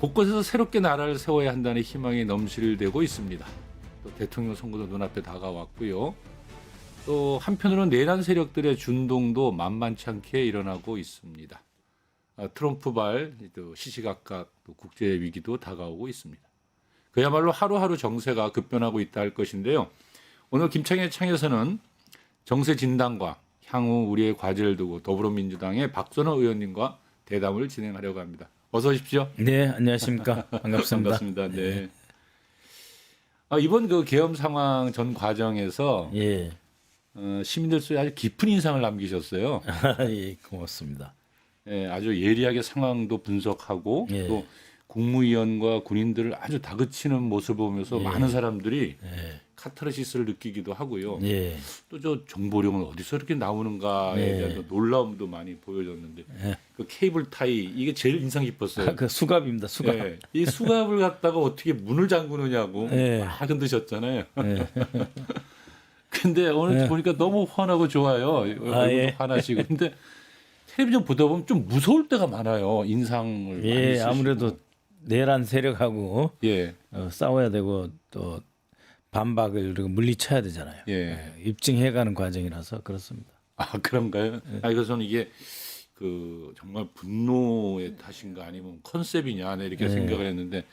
곳곳에서 새롭게 나라를 세워야 한다는 희망이 넘실대고 있습니다. 또 대통령 선거도 눈앞에 다가왔고요. 또 한편으로는 내란 세력들의 준동도 만만치 않게 일어나고 있습니다. 트럼프발 또 시시각각 또 국제 위기도 다가오고 있습니다. 그야말로 하루하루 정세가 급변하고 있다 할 것인데요. 오늘 김창의 창에서는 정세 진단과 향후 우리의 과제를 두고 더불어민주당의 박선호 의원님과 대담을 진행하려고 합니다. 어서 오십시오. 네, 안녕하십니까. 반갑습니다. 반갑습니다. 네. 이번 그 계엄 상황 전 과정에서 예. 시민들 속에 아주 깊은 인상을 남기셨어요. 예, 고맙습니다. 예, 아주 예리하게 상황도 분석하고 예. 또 국무위원과 군인들을 아주 다그치는 모습을 보면서 예. 많은 사람들이 예. 카타르시스를 느끼기도 하고요. 예. 또 저 정보령은 어디서 이렇게 나오는가에 예. 대한 놀라움도 많이 보여줬는데 예. 그 케이블 타이 이게 제일 인상 깊었어요. 그 수갑입니다. 수갑. 예, 이 수갑을 갖다가 어떻게 문을 잠그느냐고 예. 막 흔드셨잖아요. 예. 근데 오늘 예. 보니까 너무 환하고 좋아요. 얼굴도 예. 환하시고. 근데 텔레비전 보다 보면 좀 무서울 때가 많아요. 인상을 많이 예, 쓰시고. 아무래도 내란 세력하고 예. 싸워야 되고 또 반박을 그리고 물리쳐야 되잖아요. 예. 입증해가는 과정이라서 그렇습니다. 아, 그런가요? 그래서 저는 이게 그 정말 분노의 탓인가 아니면 컨셉이냐 네, 이렇게 생각을 했는데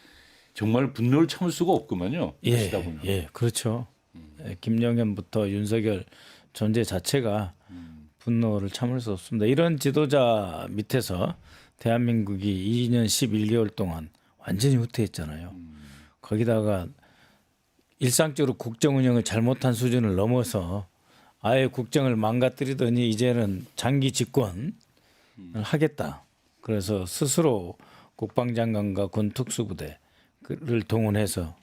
정말 분노를 참을 수가 없구만요. 예, 하시다 보면. 예, 그렇죠. 예, 김영현부터 윤석열 존재 자체가 분노를 참을 수 없습니다. 이런 지도자 밑에서 대한민국이 2년 11개월 동안 완전히 후퇴했잖아요. 거기다가 일상적으로 국정 운영을 잘못한 수준을 넘어서 아예 국정을 망가뜨리더니 이제는 장기 집권을 하겠다. 그래서 스스로 국방장관과 군 특수부대를 동원해서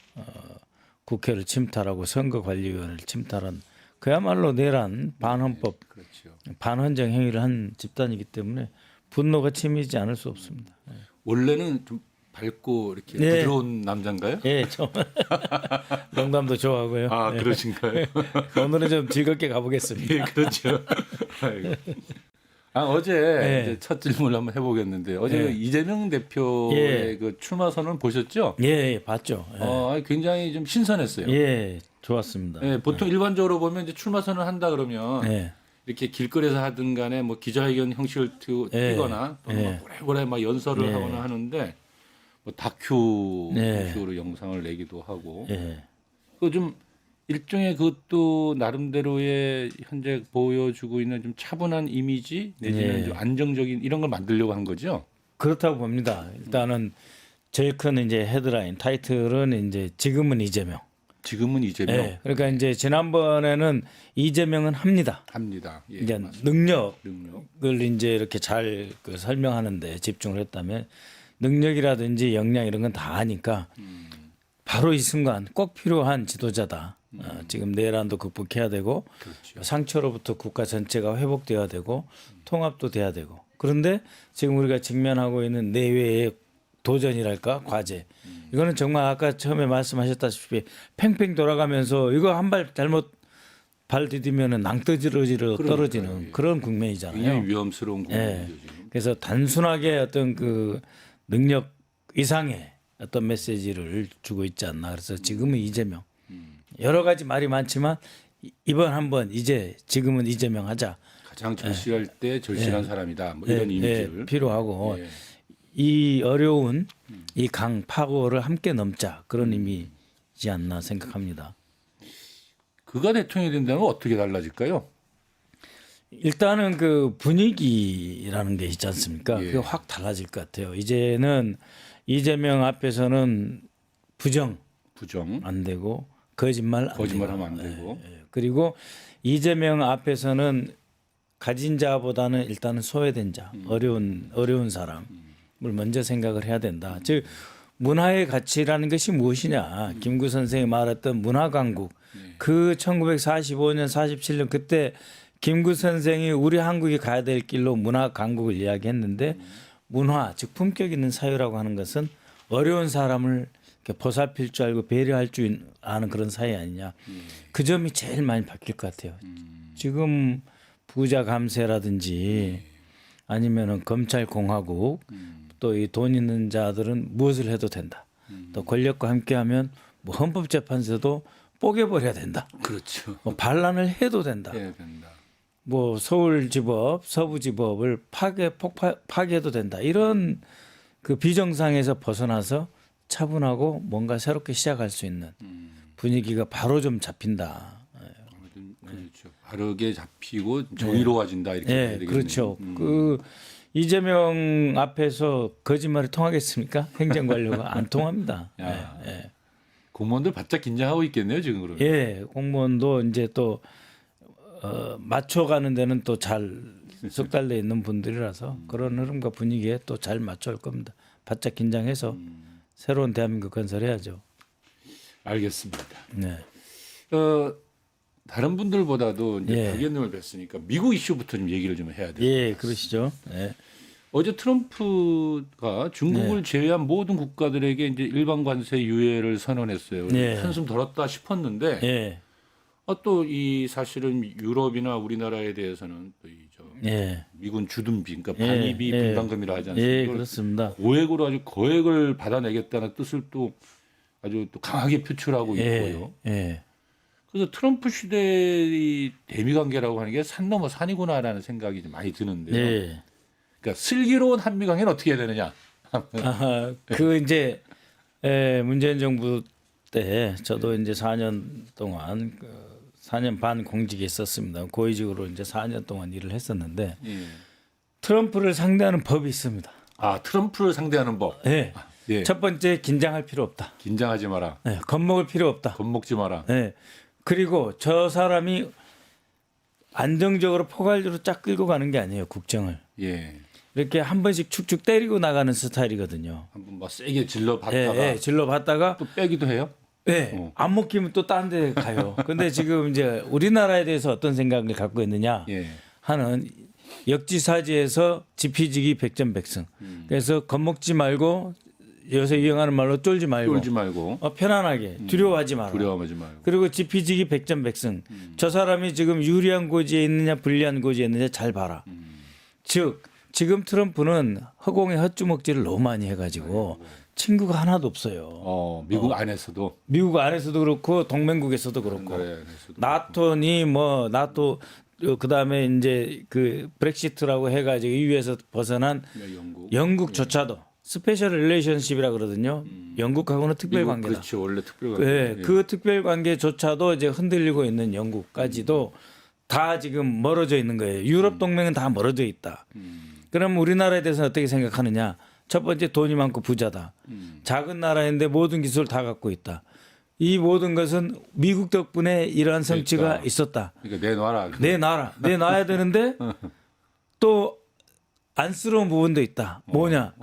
국회를 침탈하고 선거관리위원회를 침탈한 그야말로 내란 반헌법 그렇죠. 반헌정 행위를 한 집단이기 때문에 분노가 치미지 않을 수 없습니다. 원래는 좀 밝고 이렇게 예. 부드러운 남자인가요? 예, 좀 농담도 좋아하고요. 아, 예. 그러신가요? 오늘은 좀 즐겁게 가보겠습니다. 예, 그렇죠. 아이고. 어제 예. 이제 첫 질문을 한번 해보겠는데 어제 예. 그 이재명 대표의 예. 그 출마 선언 보셨죠? 예, 예, 봤죠. 예. 굉장히 좀 신선했어요. 예, 좋았습니다. 예, 보통 일반적으로 보면 이제 출마 선언을 한다 그러면 예, 이렇게 길거리에서 하든 간에 뭐 기자회견 형식을 예. 띄거나 또는 예. 막 고래고래 막 연설을 예. 하거나 하는데 뭐 예. 다큐식으로 영상을 내기도 하고 예, 그 좀 일종의 그것도 나름대로의 현재 보여주고 있는 좀 차분한 이미지 내지는 예. 좀 안정적인 이런 걸 만들려고 한 거죠. 그렇다고 봅니다. 일단은 제일 큰 이제 헤드라인 타이틀은 이제 지금은 이재명. 지금은 이재명 예, 그러니까 이제 지난번에는 이재명은 합니다. 합니다. 예, 이제 맞습니다. 능력을 능력. 이제 이렇게 잘 그 설명하는데 집중을 했다면 능력이라든지 역량 이런 건 다 아니까 바로 이 순간 꼭 필요한 지도자다. 지금 내란도 극복해야 되고 그렇죠. 상처로부터 국가 전체가 회복돼야 되고 통합도 돼야 되고 그런데 지금 우리가 직면하고 있는 내외의 도전이랄까 과제 이거는 정말 아까 처음에 말씀하셨다시피 팽팽 돌아가면서 이거 한 발 잘못 발 디디면은 낭떠러지로 떨어지는 예. 그런 국면이잖아요. 굉장히 위험스러운 예. 공간이죠 지금. 그래서 단순하게 어떤 그 능력 이상의 어떤 메시지를 주고 있지 않나. 그래서 지금은 이재명. 여러 가지 말이 많지만 이번 한번 이제 지금은 이재명 하자. 가장 절실할 때 절실한 사람이다. 뭐 이런 이미지를. 필요하고 예. 이 어려운 이 강 파고를 함께 넘자 그런 의미이지 않나 생각합니다. 그가 대통령이 된다면 어떻게 달라질까요? 일단은 그 분위기라는 게 있지 않습니까? 예. 그게 확 달라질 것 같아요. 이제는 이재명 앞에서는 부정 부정, 안 되고 거짓말 거짓말하면 안 되고. 그리고 이재명 앞에서는 가진 자보다는 일단은 소외된 자, 어려운 사람을 먼저 생각을 해야 된다. 즉 문화의 가치라는 것이 무엇이냐? 김구 선생이 말했던 문화 강국. 그 1945년, 47년 그때 김구 선생이 우리 한국이 가야 될 길로 문화 강국을 이야기했는데 문화, 즉 품격 있는 사회라고 하는 것은 어려운 사람을 이렇게 보살필 줄 알고 배려할 줄 아는 그런 사회 아니냐. 그 점이 제일 많이 바뀔 것 같아요. 지금 부자 감세라든지 아니면은 검찰 공화국 또 이 돈 있는 자들은 무엇을 해도 된다. 또 권력과 함께하면 뭐 헌법재판소도 뽀개버려야 된다. 그렇죠. 뭐 반란을 해도 된다. 해야 된다. 뭐 서울지법, 서부지법을 파괴해도 된다. 이런 그 비정상에서 벗어나서 차분하고 뭔가 새롭게 시작할 수 있는 분위기가 바로 좀 잡힌다. 아무튼 그렇죠. 바르게 잡히고 정의로워진다 이렇게 예, 해야 되겠네요. 그렇죠. 그 이재명 앞에서 거짓말이 통하겠습니까? 행정관료가 안 통합니다. 야. 예, 예. 공무원들 바짝 긴장하고 있겠네요 지금 그러면. 예, 공무원도 이제 또 맞춰가는 데는 또 잘 숙달돼 있는 분들이라서 그런 흐름과 분위기에 또 잘 맞춰올 겁니다. 바짝 긴장해서 새로운 대한민국 건설해야죠. 알겠습니다. 네. 다른 분들보다도 이제 예. 박연님을 뵀으니까 미국 이슈부터 좀 얘기를 좀 해야 돼요. 예, 그러시죠. 예. 어제 트럼프가 중국을 제외한 모든 국가들에게 이제 일반 관세 유예를 선언했어요. 예. 한숨 덜었다 싶었는데 예. 또 이 사실은 유럽이나 우리나라에 대해서는 또 예. 미군 주둔비, 그러니까 예. 반입이 예. 분담금이라 하지 않습니까? 예, 이걸 그렇습니다. 고액으로 아주 거액을 받아내겠다는 뜻을 또 아주 또 강하게 표출하고 예. 있고요. 예. 그래서 트럼프 시대의 대미 관계라고 하는 게 산 넘어 산이구나라는 생각이 좀 많이 드는데요. 예. 그러니까 슬기로운 한미 관계는 어떻게 해야 되느냐? 아하, 그 이제 문재인 정부 때 저도 이제 4년 동안 4년 반 공직에 있었습니다. 고위직으로 이제 4년 동안 일을 했었는데 예. 트럼프를 상대하는 법이 있습니다. 아 트럼프를 상대하는 법. 예. 예. 첫 번째 긴장할 필요 없다. 긴장하지 마라. 예. 겁먹을 필요 없다. 겁먹지 마라. 예. 그리고 저 사람이 안정적으로 포괄적으로 쫙 끌고 가는 게 아니에요. 국정을. 예. 이렇게 한 번씩 축축 때리고 나가는 스타일이거든요. 한번 막 세게 질러 예, 봤다가 예, 질러 봤다가 또 빼기도 해요. 예, 안 먹히면 또 딴 데 가요. 근데 지금 이제 우리나라에 대해서 어떤 생각을 갖고 있느냐 예. 하는 역지사지에서 지피지기 백전백승. 그래서 겁먹지 말고 요새 유행하는 말로 쫄지 말고 쫄지 말고 편안하게 두려워하지 마라. 두려워하지 말고. 그리고 지피지기 백전백승. 저 사람이 지금 유리한 고지에 있느냐 불리한 고지에 있느냐 잘 봐라. 즉 지금 트럼프는 허공에 헛주먹질을 너무 많이 해가지고 친구가 하나도 없어요. 미국 안에서도 미국 안에서도 그렇고 동맹국에서도 그렇고 나라에 안에서도 나토니 뭐 나토 그다음에 이제 그 브렉시트라고 해가지고 EU에서 벗어난 영국조차도 스페셜 릴레이션십이라 그러거든요. 영국하고는 특별 관계다. 그렇죠. 원래 특별 관계. 네, 그 특별 관계조차도 이제 흔들리고 있는 영국까지도 다 지금 멀어져 있는 거예요. 유럽 동맹은 다 멀어져 있다. 그럼 우리나라에 대해서는 어떻게 생각하느냐? 첫 번째 돈이 많고 부자다. 작은 나라인데 모든 기술을 다 갖고 있다. 이 모든 것은 미국 덕분에 이러한 성취가 그러니까. 있었다. 그러니까 내놔라. 내놔야 되는데 또 안쓰러운 부분도 있다. 뭐냐?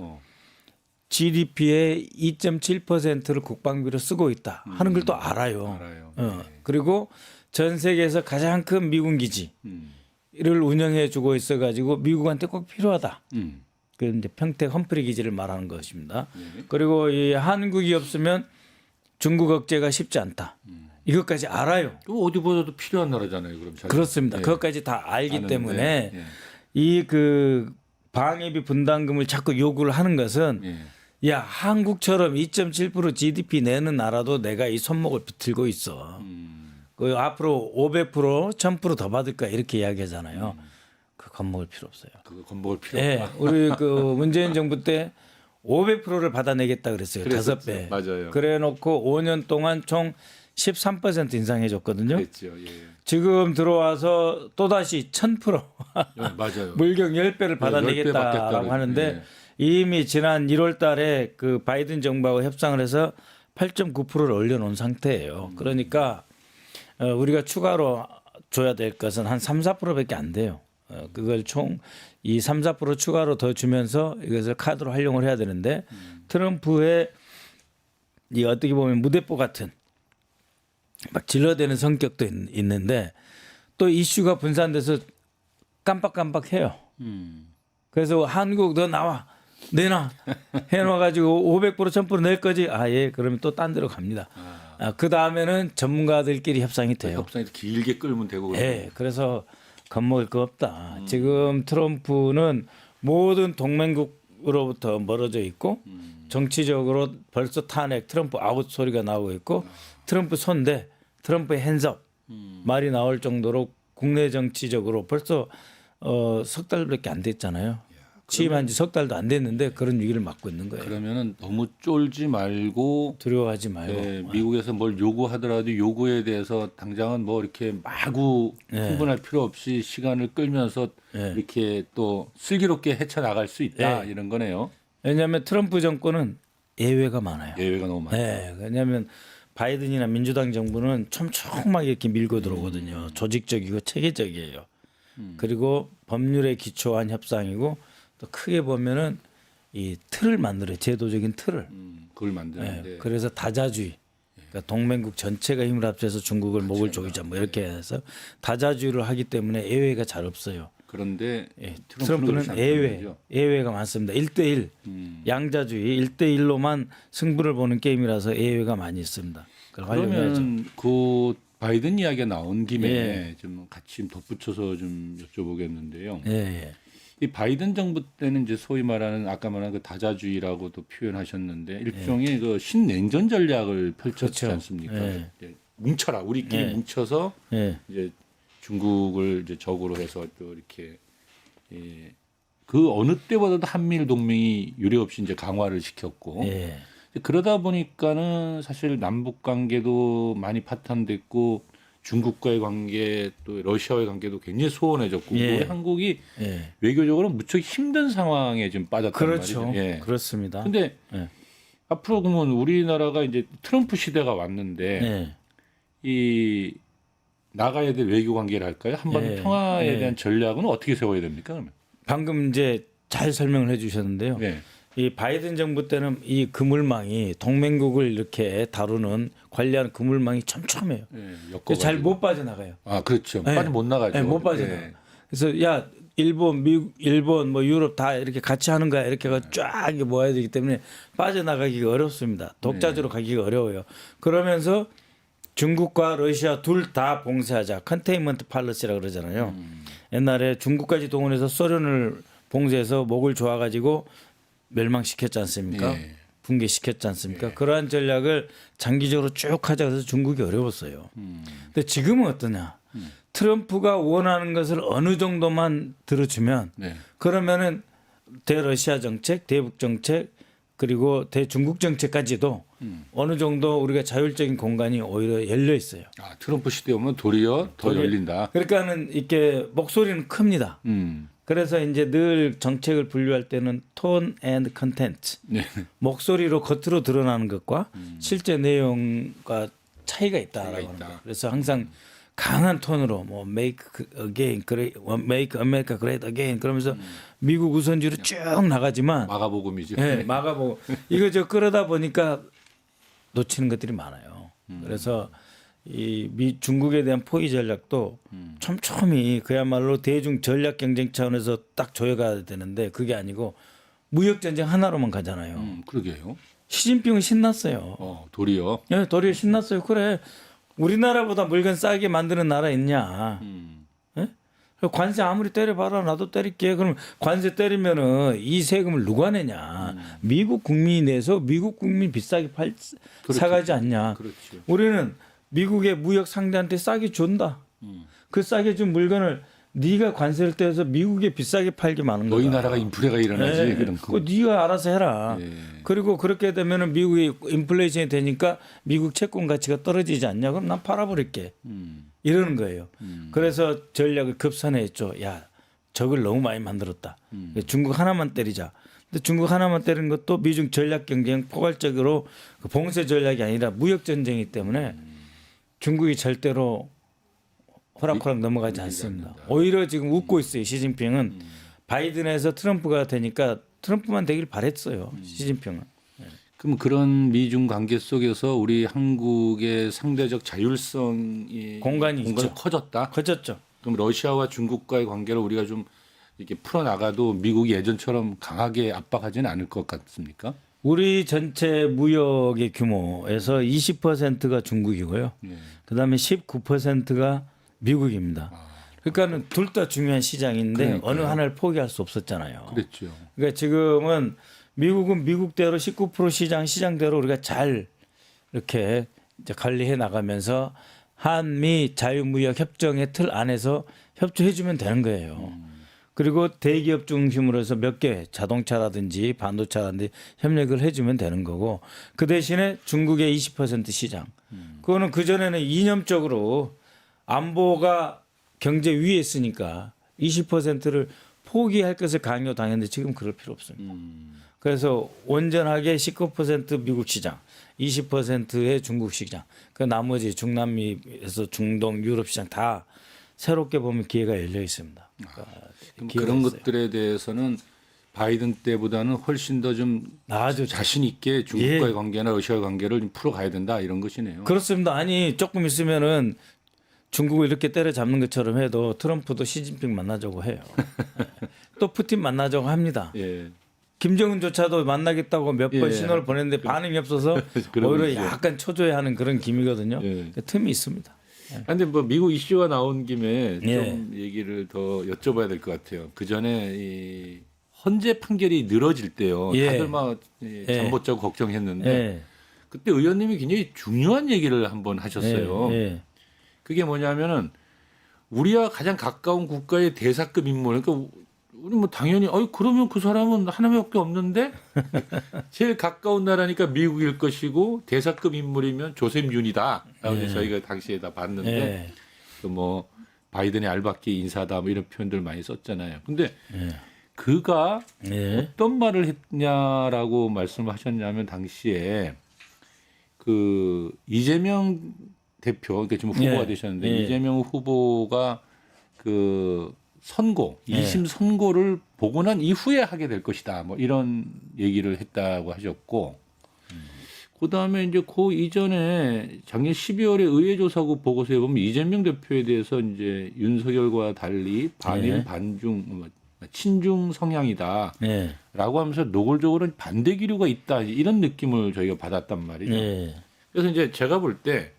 GDP의 2.7%를 국방비로 쓰고 있다 하는 걸 또 알아요. 알아요. 그리고 전 세계에서 가장 큰 미군 기지를 운영해 주고 있어 가지고 미국한테 꼭 필요하다. 그 이제 평택 험프리 기지를 말하는 것입니다. 그리고 이 한국이 없으면 중국 억제가 쉽지 않다. 이것까지 알아요. 어디 보셔도 필요한 나라잖아요. 그럼 그렇습니다. 예. 그것까지 다 알기 아는데, 때문에 예. 이 그 방위비 분담금을 자꾸 요구를 하는 것은 예. 야 한국처럼 2.7% GDP 내는 나라도 내가 이 손목을 비틀고 있어. 그 앞으로 500%, 1000%더 받을까 이렇게 이야기하잖아요. 그 겁먹을 필요 없어요. 그거 겁먹을 필요 예, 없다. 우리 그 문재인 정부 때 500%를 받아내겠다 그랬어요. 그랬었죠. 5배. 맞아요. 그래놓고 5년 동안 총 13% 인상해줬거든요. 그랬죠. 예. 지금 들어와서 또 다시 1000% 예, 맞아요. 물경 10배를 10배 받아내겠다라고 받겠다 하는데 예. 이미 지난 1월달에 그 바이든 정부하고 협상을 해서 8.9%를 올려놓은 상태예요. 그러니까 우리가 추가로 줘야 될 것은 한 3, 4%밖에 안 돼요. 그걸 총 이 3, 4% 추가로 더 주면서 이것을 카드로 활용을 해야 되는데 트럼프의 이 어떻게 보면 무대뽀 같은 막 질러대는 성격도 있는데 또 이슈가 분산돼서 깜빡깜빡해요. 그래서 한국 너 나와 내놔 해놔가지고 500% 1000% 낼 거지. 아 예 그러면 또 딴 데로 갑니다. 그 다음에는 전문가들끼리 협상이 돼요. 협상이 길게 끌면 되고. 예, 그래서 겁먹을 거 없다. 지금 트럼프는 모든 동맹국 트럼프로부터 멀어져 있고 정치적으로 벌써 탄핵 트럼프 아웃 소리가 나오고 있고 트럼프 손대 트럼프의 핸즈업 말이 나올 정도로 국내 정치적으로 벌써 석 달밖에 안 됐잖아요. 취임한 지 석 달도 안 됐는데 그런 위기를 맞고 있는 거예요. 그러면은 너무 쫄지 말고 두려워하지 말고. 네, 미국에서 뭘 요구하더라도 요구에 대해서 당장은 뭐 이렇게 마구 흥분할 필요 없이 시간을 끌면서 이렇게 또 슬기롭게 헤쳐나갈 수 있다 이런 거네요. 왜냐하면 트럼프 정권은 예외가 많아요. 예외가 너무 많다. 네, 왜냐하면 바이든이나 민주당 정부는 촘촘하게 이렇게 밀고 들어오거든요. 조직적이고 체계적이에요. 그리고 법률에 기초한 협상이고 또 크게 보면은 이 틀을 만들어요. 제도적인 틀을. 그걸 만드는데 네, 그래서 다자주의. 그러니까 동맹국 전체가 힘을 합쳐서 중국을 목을 조이자 뭐 이렇게 해서 다자주의를 하기 때문에 예외가 잘 없어요. 그런데 트럼프는 예외가 많습니다. 1대1 양자주의 1대1로만 승부를 보는 게임이라서 예외가 많이 있습니다. 그러면 그 바이든 이야기가 나온 김에 좀 같이 덧붙여서 좀 여쭤보겠는데요. 이 바이든 정부 때는 이제 소위 말하는 아까 말한 그 다자주의라고도 표현하셨는데 일종의 그 신냉전 전략을 펼쳤지 그렇죠. 않습니까? 이제 뭉쳐라 우리끼리 뭉쳐서 이제 중국을 이제 적으로 해서 또 이렇게 그 어느 때보다도 한미일 동맹이 유례없이 이제 강화를 시켰고 그러다 보니까는 사실 남북 관계도 많이 파탄됐고 중국과의 관계 또 러시아와의 관계도 굉장히 소원해졌고 우리 한국이 외교적으로 무척 힘든 상황에 지금 빠졌단 그렇죠. 말이죠. 그렇습니다. 근데 앞으로 그러면 우리나라가 이제 트럼프 시대가 왔는데 이 나가야 될 외교 관계를 할까요? 한반도 평화에 대한 전략은 어떻게 세워야 됩니까? 그러면 방금 이제 잘 설명을 해주셨는데요. 이 바이든 정부 때는 이 그물망이 동맹국을 이렇게 다루는 관리하는 그물망이 촘촘해요. 잘 못 빠져나가요. 아 그렇죠. 빠져 못 나가죠. 못 빠져나가. 그래서 야 일본, 미국, 일본, 뭐 유럽 다 이렇게 같이 하는 거야. 이렇게 쫙 모아야 되기 때문에 빠져나가기가 어렵습니다. 독자적으로 가기가 어려워요. 그러면서 중국과 러시아 둘 다 봉쇄하자. 컨테인먼트 팔러시라고 그러잖아요. 옛날에 중국까지 동원해서 소련을 봉쇄해서 목을 조아가지고 멸망시켰지 않습니까? 붕괴시켰지 않습니까? 그러한 전략을 장기적으로 쭉 하자 해서 중국이 어려웠어요. 근데 지금은 어떠냐? 트럼프가 원하는 것을 어느 정도만 들어주면 그러면은 대러시아 정책, 대북 정책 그리고 대중국 정책까지도 어느 정도 우리가 자율적인 공간이 오히려 열려 있어요. 아, 트럼프 시대 오면 도리어 더 열린다. 그러니까는 이렇게 목소리는 큽니다. 그래서 이제 늘 정책을 분류할 때는 톤 앤드 컨텐츠 목소리로 겉으로 드러나는 것과 실제 내용과 차이가 있다라고 합니다. 그래서 항상 강한 톤으로 뭐 make again, make America great again 그러면서 미국 우선주의로 쭉 나가지만 마가복음이죠. 마가복음 이거 저 끌어다 보니까 놓치는 것들이 많아요. 그래서 이 중국에 대한 포위 전략도 촘촘히 그야말로 대중 전략 경쟁 차원에서 딱 조여가야 되는데 그게 아니고 무역 전쟁 하나로만 가잖아요. 그러게요. 시진핑은 신났어요. 도리어. 도리어 신났어요. 그래. 우리나라보다 물건 싸게 만드는 나라 있냐? 관세 아무리 때려봐라 나도 때릴게. 그럼 관세 때리면은 이 세금을 누가 내냐? 미국 국민이 내서 미국 국민 비싸게 사가지 않냐? 그렇죠. 우리는 미국의 무역 상대한테 싸게 준다. 그 싸게 준 물건을 네가 관세를 떼서 미국에 비싸게 팔게 마는 거야. 너희 나라가 인플레가 일어나지 그런 거. 네가 알아서 해라. 그리고 그렇게 되면은 미국이 인플레이션이 되니까 미국 채권 가치가 떨어지지 않냐? 그럼 난 팔아버릴게. 이러는 거예요. 그래서 전략을 급선회했죠. 야, 적을 너무 많이 만들었다. 중국 하나만 때리자. 근데 중국 하나만 때리는 것도 미중 전략 경쟁 포괄적으로 그 봉쇄 전략이 아니라 무역 전쟁이기 때문에 중국이 절대로 호락호락 넘어가지 않습니다. 오히려 지금 웃고 있어요. 시진핑은 바이든에서 트럼프가 되니까 트럼프만 되길 바랬어요. 시진핑은. 그럼 그런 미중 관계 속에서 우리 한국의 상대적 자율성이 공간이 있죠. 커졌다. 커졌죠. 그럼 러시아와 중국과의 관계를 우리가 좀 이렇게 풀어 나가도 미국이 예전처럼 강하게 압박하지는 않을 것 같습니까? 우리 전체 무역의 규모에서 20%가 중국이고요. 그다음에 19%가 미국입니다. 그러니까는 둘 다 중요한 시장인데 그러니까요. 어느 하나를 포기할 수 없었잖아요. 그랬죠. 그러니까 지금은 미국은 미국대로 19% 시장대로 우리가 잘 이렇게 이제 관리해 나가면서 한미 자유무역 협정의 틀 안에서 협조해 주면 되는 거예요. 그리고 대기업 중심으로 해서 몇 개 자동차라든지 반도체라든지 협력을 해주면 되는 거고 그 대신에 중국의 20% 시장 그거는 그전에는 이념적으로 안보가 경제 위에 있으니까 20%를 포기할 것을 강요당했는데 지금 그럴 필요 없습니다. 그래서 온전하게 19% 미국 시장, 20%의 중국 시장, 그 나머지 중남미에서 중동, 유럽 시장 다 새롭게 보면 기회가 열려 있습니다. 그러니까 그럼 기회가 그런 있어요. 것들에 대해서는 바이든 때보다는 훨씬 더 좀 아주 자신 있게 중국과의 예. 관계나 러시아의 관계를 좀 풀어가야 된다 이런 것이네요. 그렇습니다. 아니 조금 있으면은 중국을 이렇게 때려잡는 것처럼 해도 트럼프도 시진핑 만나자고 해요. 또 푸틴 만나자고 합니다. 예. 김정은조차도 만나겠다고 몇 번 예. 신호를 보냈는데 반응이 없어서 그러고 오히려 있죠. 약간 초조해하는 그런 기미거든요. 예. 틈이 있습니다. 근데 뭐 미국 이슈가 나온 김에 좀 예. 얘기를 더 여쭤봐야 될 것 같아요. 그 전에 이 헌재 판결이 늘어질 때요. 예. 다들 막 잠 못 자고 걱정했는데 예. 그때 의원님이 굉장히 중요한 얘기를 한번 하셨어요. 예. 그게 뭐냐면은 우리와 가장 가까운 국가의 대사급 인물. 그러니까 우리 뭐 당연히 그러면 그 사람은 하나밖에 없는데 제일 가까운 나라니까 미국일 것이고 대사급 인물이면 조셉 윤이다. 예. 저희가 당시에 다 봤는데 예. 그 뭐 바이든의 알박기 인사다 뭐 이런 표현들 많이 썼잖아요. 근데 예. 그가 예. 어떤 말을 했냐라고 말씀하셨냐면 당시에 그 이재명 대표 그러니까 지금 후보가 예. 되셨는데 예. 이재명 후보가 그 선고 예. 2심 선고를 보고 난 이후에 하게 될 것이다. 뭐 이런 얘기를 했다고 하셨고 그다음에 이제 그 이전에 작년 12월에 의회조사국 보고서에 보면 이재명 대표에 대해서 이제 윤석열과 달리 반일 예. 반중 뭐 친중 성향이다라고 예. 하면서 노골적으로 반대 기류가 있다 이런 느낌을 저희가 받았단 말이죠. 예. 그래서 이제 제가 볼 때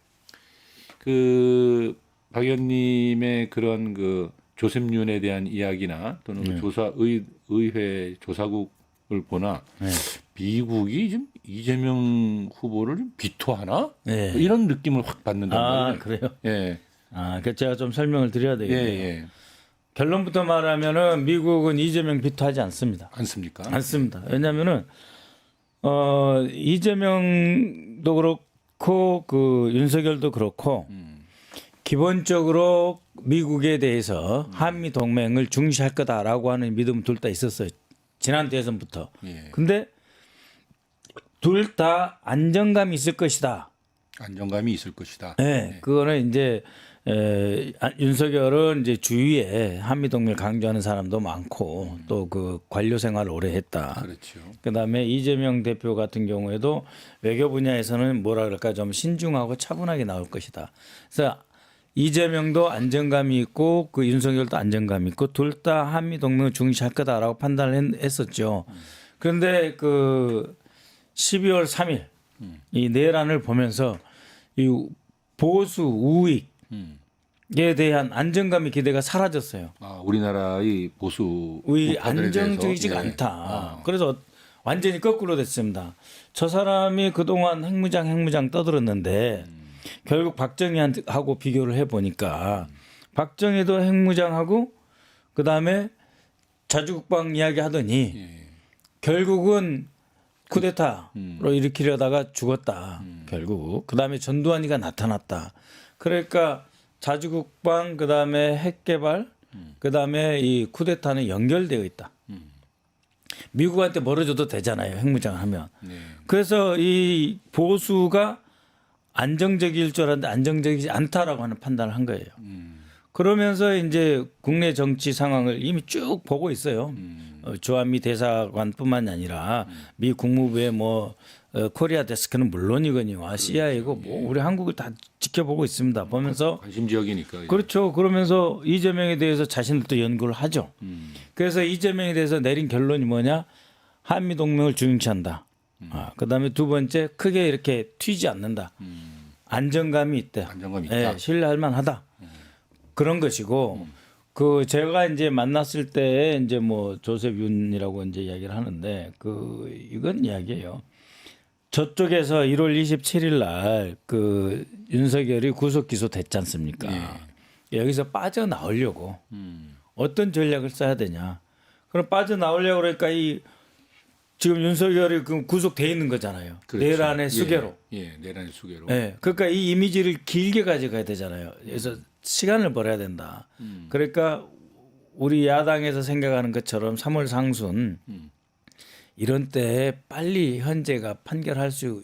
그 박 의원님의 그런 그 조셉 윤에 대한 이야기나 또는 그 의회 조사국을 보나 예. 미국이 좀 이재명 후보를 좀 비토하나 예. 뭐 이런 느낌을 확 받는단 아 말이에요. 그래요? 예, 그 제가 좀 설명을 드려야 예, 되겠네요. 예. 결론부터 말하면은 미국은 이재명 비토하지 않습니다. 않습니까? 않습니다. 왜냐하면은 이재명도 그렇고 그 윤석열도 그렇고 기본적으로 미국에 대해서 한미 동맹을 중시할 거다라고 하는 믿음 둘 다 있었어요. 지난 대선부터. 예. 근데 둘 다 안정감이 있을 것이다. 안정감이 있을 것이다. 네, 그거는 이제 윤석열은 이제 주위에 한미 동맹을 강조하는 사람도 많고 또 그 관료 생활을 오래 했다. 그렇죠. 그다음에 이재명 대표 같은 경우에도 외교 분야에서는 뭐라 그럴까 좀 신중하고 차분하게 나올 것이다. 그래서 이재명도 안정감이 있고 그 윤석열도 안정감이 있고 둘 다 한미 동맹을 중시할 거다라고 판단을 했었죠. 그런데 그 12월 3일 이 내란을 보면서 이 보수 우익에 대한 안정감이 기대가 사라졌어요. 아, 우리나라의 보수 우익이 우파들에 대해서, 안정적이지가 예. 않다. 그래서 완전히 거꾸로 됐습니다. 저 사람이 그동안 핵무장 떠들었는데 결국 박정희하고 비교를 해보니까 박정희도 핵무장하고 그다음에 자주국방 이야기 하더니 예. 결국은 쿠데타로 일으키려다가 죽었다. 결국 그다음에 전두환이가 나타났다. 그러니까 자주국방 그다음에 핵개발 그다음에 이 쿠데타는 연결되어 있다. 미국한테 멀어져도 되잖아요. 핵무장을 하면. 네. 그래서 이 보수가 안정적일 줄 알았는데 안정적이지 않다라고 하는 판단을 한 거예요. 그러면서 이제 국내 정치 상황을 이미 쭉 보고 있어요. 주한미 대사관뿐만이 아니라 미 국무부의 뭐 코리아 데스크는 물론이거니와 CIA고 뭐 우리 한국을 다 지켜보고 있습니다. 보면서 관심 지역이니까. 그렇죠. 그러면서 이재명에 대해서 자신들도 연구를 하죠. 그래서 이재명에 대해서 내린 결론이 뭐냐? 한미 동맹을 중시한다. 그다음에 두 번째 크게 이렇게 튀지 않는다. 안정감이 있다. 안정감이 있다. 예, 신뢰할 만하다. 그런 것이고 그 제가 이제 만났을 때 이제 뭐 조셉 윤이라고 이제 이야기를 하는데 그 이건 이야기예요. 저쪽에서 1월 27일 날 그 윤석열이 구속 기소됐지 않습니까? 여기서 빠져나오려고 어떤 전략을 써야 되냐? 그럼 빠져나오려고 그러니까 이 지금 윤석열이 그 구속돼 있는 거잖아요. 그렇죠. 내란의 수괴로. 내란의 수괴로. 예. 그러니까 이 이미지를 길게 가져가야 되잖아요. 그래서 시간을 벌어야 된다. 그러니까 우리 야당에서 생각하는 것처럼 3월 상순 이런 때 빨리 헌재가 판결할 수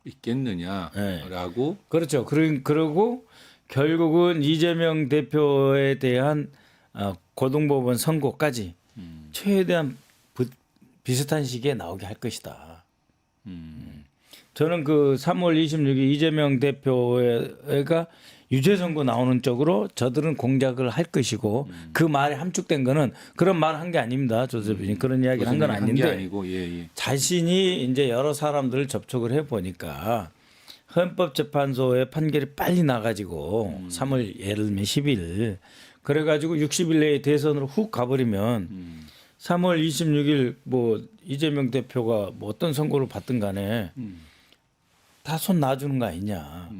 있겠느냐라고. 그렇죠. 그러고 결국은 이재명 대표에 대한 고등법원 선고까지 최대한 비슷한 시기에 나오게 할 것이다. 저는 그 3월 26일 이재명 대표가 유죄 선고 나오는 쪽으로 저들은 공작을 할 것이고 그 말에 함축된 거는 그런 말 한 게 아닙니다. 조셉이 그런 이야기를 한 건 아닌데 아니고, 자신이 이제 여러 사람들을 접촉을 해 보니까 헌법재판소의 판결이 빨리 나가지고 3월 예를 들면 10일 그래가지고 60일 내에 대선으로 훅 가버리면 3월 26일 뭐 이재명 대표가 뭐 어떤 선고를 받든 간에 다 손 놔주는 거 아니냐.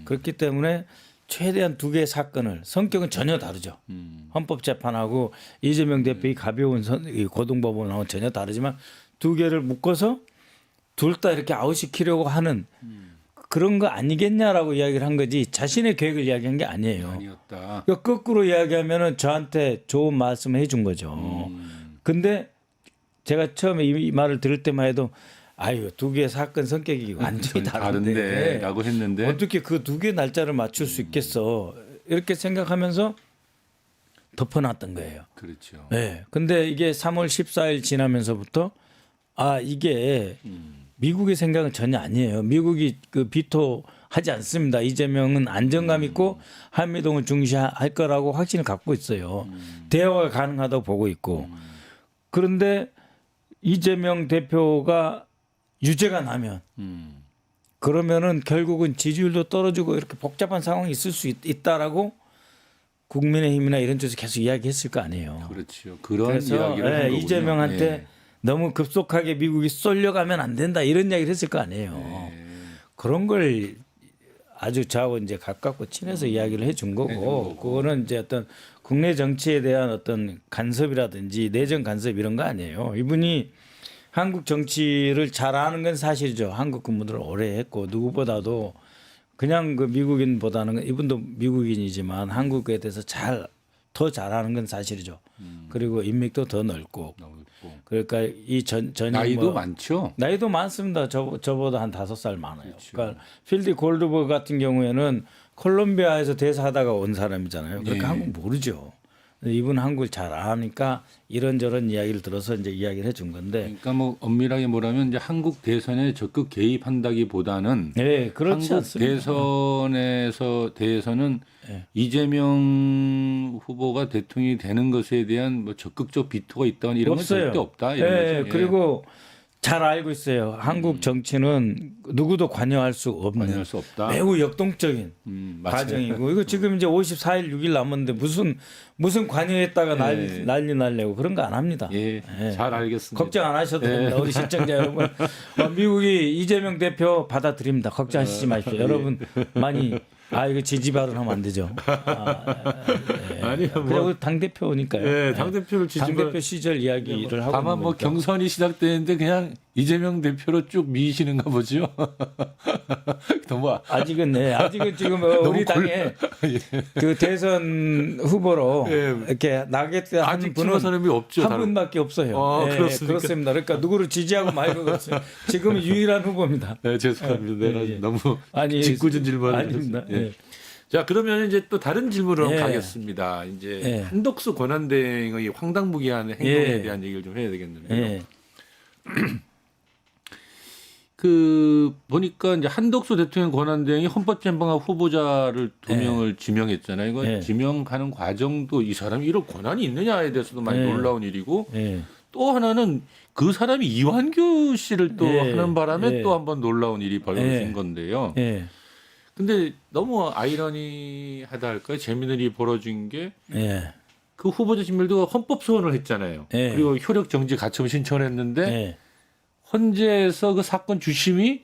그렇기 때문에 최대한 두 개의 사건을 성격은 전혀 다르죠. 헌법재판하고 이재명 대표의 가벼운 고등법원하고 전혀 다르지만 두 개를 묶어서 둘 다 이렇게 아웃시키려고 하는 그런 거 아니겠냐라고 이야기를 한 거지 자신의 계획을 이야기한 게 아니에요. 아니었다. 그러니까 거꾸로 이야기하면은 저한테 좋은 말씀을 해준 거죠. 근데 제가 처음에 이 말을 들을 때만 해도 아유 두 개의 사건 성격이 완전히 다른데라고 했는데 어떻게 그 두 개 날짜를 맞출 수 있겠어 이렇게 생각하면서 덮어놨던 거예요. 그렇죠. 네. 근데 이게 3월 14일 지나면서부터 아 이게 미국의 생각은 전혀 아니에요. 미국이 그 비토하지 않습니다. 이재명은 안정감 있고 한미동을 중시할 거라고 확신을 갖고 있어요. 대화가 가능하다고 보고 있고 그런데 이재명 대표가 유죄가 나면 그러면은 결국은 지지율도 떨어지고 이렇게 복잡한 상황이 있을 수 있다라고 국민의힘이나 이런 쪽에서 계속 이야기했을 거 아니에요. 그렇죠. 그런 그래서 이야기를 한 거군요. 이재명한테 너무 급속하게 미국이 쏠려가면 안 된다 이런 이야기를 했을 거 아니에요. 그런 걸 아주 저하고 이제 가깝고 친해서 이야기를 해준 거고 그거는 이제 어떤 국내 정치에 대한 어떤 간섭이라든지 내정 간섭 이런 거 아니에요. 이분이 한국 정치를 잘 아는 건 사실이죠. 한국 근무를 오래 했고 누구보다도 그냥 그 미국인보다는 이분도 미국인이지만 한국에 대해서 더 잘하는 건 사실이죠. 그리고 인맥도 더 넓고. 그러니까 이 전혀 나이도 많죠. 나이도 많습니다. 저보다 한 5살 많아요. 그렇죠. 그러니까 필드 골드버그 같은 경우에는 콜롬비아에서 대사하다가 온 사람이잖아요. 그러니까 한국 모르죠. 이분 한국을 잘 아니까 이런저런 이야기를 들어서 이제 이야기를 해준 건데. 그러니까 뭐 엄밀하게 뭐라면 이제 한국 대선에 적극 개입한다기보다는 네, 그렇지 한국 않습니다. 대선은 이재명 후보가 대통령이 되는 것에 대한 뭐 적극적 비토가 있다는 이런 건 없어요. 절대 없다. 이런 거죠. 그리고 잘 알고 있어요. 한국 정치는 누구도 관여할 수 없는 관여할 수 없다. 매우 역동적인 과정이고 이거 지금 이제 54일 6일 남았는데 무슨 관여했다가 난리 날래고 그런 거 안 합니다. 잘 알겠습니다. 걱정 안 하셔도 됩니다. 우리 시청자 여러분. 미국이 이재명 대표 받아들입니다. 걱정하시지 마십시오. 여러분 많이 이거 지지 발언하면 안 되죠. 아니요, 그리고 당 대표니까요. 당 대표를 당 대표 시절 이야기를 하고 다만 뭐 있는 거니까. 경선이 시작되는데 그냥 이재명 대표로 쭉 미시는가 보죠. 너무 아직은 지금 우리 당에 그 대선 후보로 이렇게 나겠다 하는 아직 분은 출마 사람이 없죠. 한 분밖에 없어요. 그렇습니다. 그러니까 누구를 지지하고 말고 없어요. 지금 유일한 후보입니다. 네, 죄송합니다. 내가 너무 짓궂은 질문을 아닙니다. 자, 그러면 이제 또 다른 질문으로 가겠습니다. 이제 한덕수 권한대행의 황당무계한 행동에 대한 얘기를 좀 해야 되겠는데요. 그 보니까 이제 한덕수 대통령 권한대행이 헌법재판관 후보자를 2명을 지명했잖아요. 이거 지명하는 과정도 이 사람이 이런 권한이 있느냐에 대해서도 많이 놀라운 일이고 또 하나는 그 사람이 이완규 씨를 또 하는 바람에 또 한번 놀라운 일이 벌어진 건데요. 근데 너무 아이러니하다 할까요? 재미는 일이 벌어진 게 예. 그 후보자 진밀도 헌법 소원을 했잖아요. 예. 그리고 효력 정지 가처분 신청을 했는데 예. 헌재에서 그 사건 주심이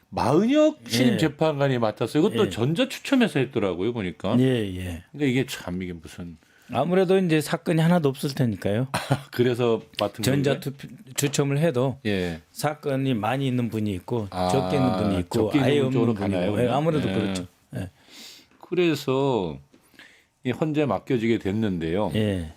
마은혁 신임 예. 재판관이 맡았어요. 이것도 예. 전자 추첨해서 했더라고요, 보니까. 예, 예. 그러니까 이게 참 이게 무슨 아무래도 이제 사건이 하나도 없을 테니까요. 그래서 맡은 전자 건가요? 추첨을 해도 예. 사건이 많이 있는 분이 있고 아, 적게 있는 분이 있고 적게 있는 아예 분 없는 쪽으로 분이 가나요, 있고. 예, 그러면? 아무래도 예. 그렇죠. 예. 그래서 이 헌재 맡겨지게 됐는데요. 예.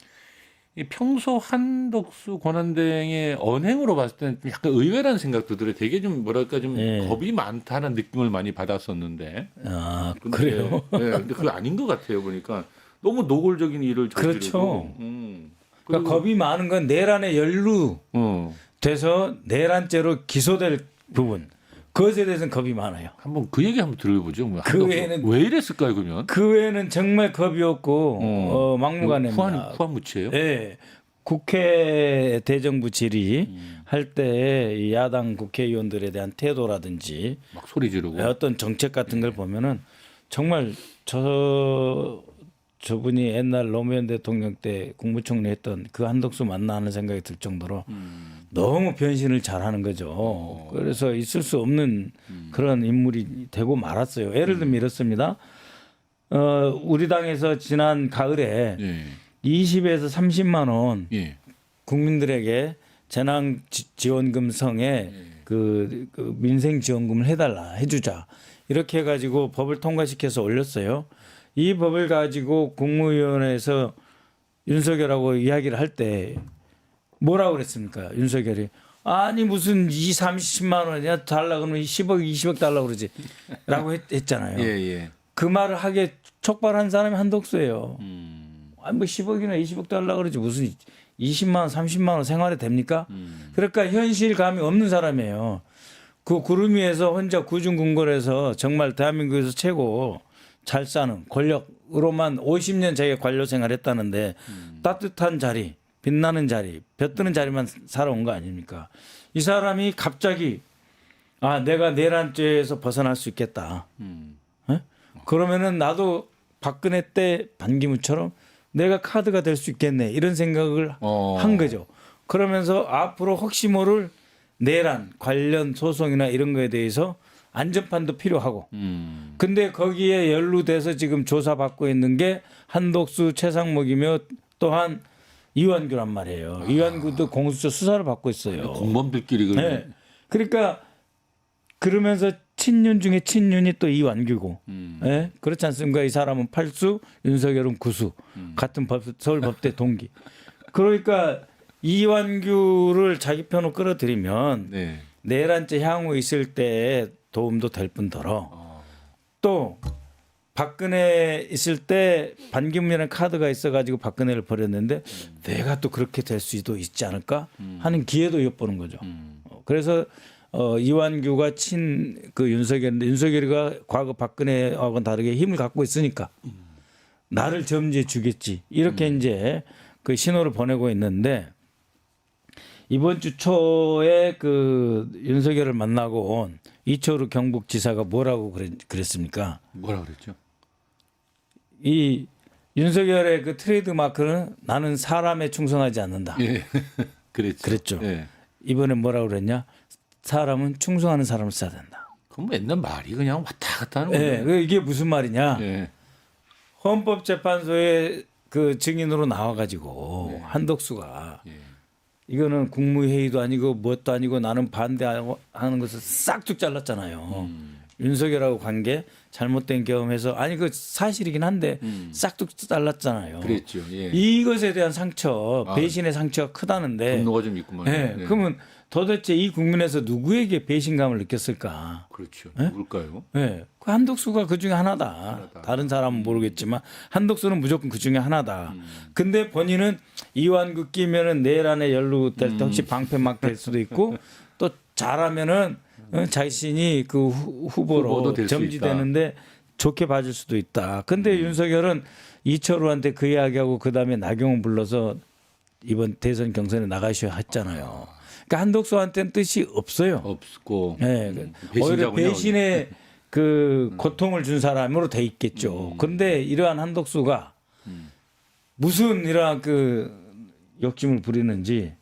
이 평소 한덕수 권한대행의 언행으로 봤을 때는 좀 약간 의외라는 생각도 들어요. 되게 좀 뭐랄까 좀 예. 겁이 많다는 느낌을 많이 받았었는데. 아, 근데, 그래요? 예, 근데 그게 아닌 것 같아요. 보니까 너무 노골적인 일을 저지르고. 그렇죠. 그리고, 그러니까 겁이 많은 건 내란에 연루돼서 내란죄로 기소될 부분. 그것에 대해서는 겁이 많아요. 한번 그 얘기 한번 들어보죠. 뭐 그 한덕수 외에는- 왜 이랬을까요, 그러면? 그 외에는 정말 겁이 없고 막무가내입니다. 후한무치예요? 예. 국회 대정부 질의 할 때 야당 국회의원들에 대한 태도라든지 막 소리 지르고. 어떤 정책 같은 걸 보면은 정말 저분이 옛날 노무현 대통령 때 국무총리 했던 그 한덕수 맞나 하는 생각이 들 정도로 너무 변신을 잘하는 거죠. 그래서 있을 수 없는 그런 인물이 되고 말았어요. 예를 들면 이렇습니다. 우리 당에서 지난 가을에 예. 20에서 30만 원 예. 국민들에게 재난 지원금 성에 그 민생 지원금을 해주자 이렇게 해가지고 법을 통과시켜서 올렸어요. 이 법을 가지고 국무위원회에서 윤석열하고 이야기를 할 때 뭐라고 그랬습니까? 윤석열이 아니 무슨 30만 원이야 달라 그러면 10억 20억 달라 그러지 라고 했잖아요. 예, 예. 그 말을 하게 촉발한 사람이 한덕수예요. 아니 뭐 10억이나 20억 달라 그러지 무슨 20만 원 30만 원 생활에 됩니까? 그러니까 현실감이 없는 사람이에요. 그 구름 위에서 혼자 구중궁궐에서 정말 대한민국에서 최고 잘 사는 권력으로만 50년 자기가 관료 생활했다는데 따뜻한 자리, 빛나는 자리, 볕드는 자리만 살아온 거 아닙니까? 이 사람이 갑자기 내가 내란죄에서 벗어날 수 있겠다. 에? 그러면은 나도 박근혜 때 반기문처럼 내가 카드가 될 수 있겠네 이런 생각을 한 거죠. 그러면서 앞으로 혹시 모를 내란 관련 소송이나 이런 거에 대해서 안전판도 필요하고. 근데 거기에 연루돼서 지금 조사받고 있는 게 한덕수, 최상목이며 또한 이완규란 말이에요. 이완규도 공수처 수사를 받고 있어요. 공범들끼리 네. 그러니까 그러면서 친윤 중에 친윤이 또 이완규고. 예? 그렇지 않습니까? 이 사람은 팔수, 윤석열은 구수. 같은 서울법대 동기. 그러니까 이완규를 자기 편으로 끌어들이면 네. 내란죄 향후 있을 때 도움도 될 뿐더러 또 박근혜 있을 때 반기문이라는 카드가 있어가지고 박근혜를 버렸는데 내가 또 그렇게 될 수도 있지 않을까 하는 기회도 엿보는 거죠. 그래서 이완규가 그 윤석열인데 윤석열이가 과거 박근혜하고는 다르게 힘을 갖고 있으니까 나를 점지해 주겠지 이렇게 이제 그 신호를 보내고 있는데 이번 주 초에 그 윤석열을 만나고 온 이철우 경북지사가 뭐라고 그랬습니까? 뭐라 그랬죠? 이 윤석열의 그 트레이드 마크는 나는 사람에 충성하지 않는다. 예. 그랬죠. 예. 이번에 뭐라고 그랬냐? 사람은 충성하는 사람을 써야 된다. 그럼 맨날 말이 그냥 왔다 갔다 하는 예, 거예요. 이게 무슨 말이냐? 예. 헌법재판소에 그 증인으로 나와가지고 한덕수가 이거는 국무회의도 아니고 뭣도 아니고 나는 반대하는 것을 싹둑 잘랐잖아요. 윤석열하고 관계 잘못된 경험해서 아니 그 사실이긴 한데 싹둑 잘랐잖아요. 그랬죠. 예. 이것에 대한 상처, 배신의 상처가 크다는데. 분노가 좀 있구만. 네. 예. 그러면 도대체 이 국민에서 누구에게 배신감을 느꼈을까? 그렇죠. 누굴까요? 네. 그 한덕수가 그 중에 하나다. 다른 사람은 모르겠지만 한덕수는 무조건 그 중에 하나다. 근데 본인은 이완구 끼면은 내란에 연루될 때 혹시 방패 막 될 수도 있고 또 잘하면은 자신이 그 후보로 후보도 될수 점지되는데 좋게 봐줄 수도 있다. 근데 윤석열은 이철우한테 그 이야기하고 그다음에 나경원 불러서 이번 대선 경선에 나가셔야 했잖아요. 그러니까 한덕수한테는 뜻이 없어요. 없고. 네. 오히려 배신자군요. 배신의 그 고통을 준 사람으로 돼 있겠죠. 그런데 이러한 한덕수가 무슨 이러한 그 욕심을 부리는지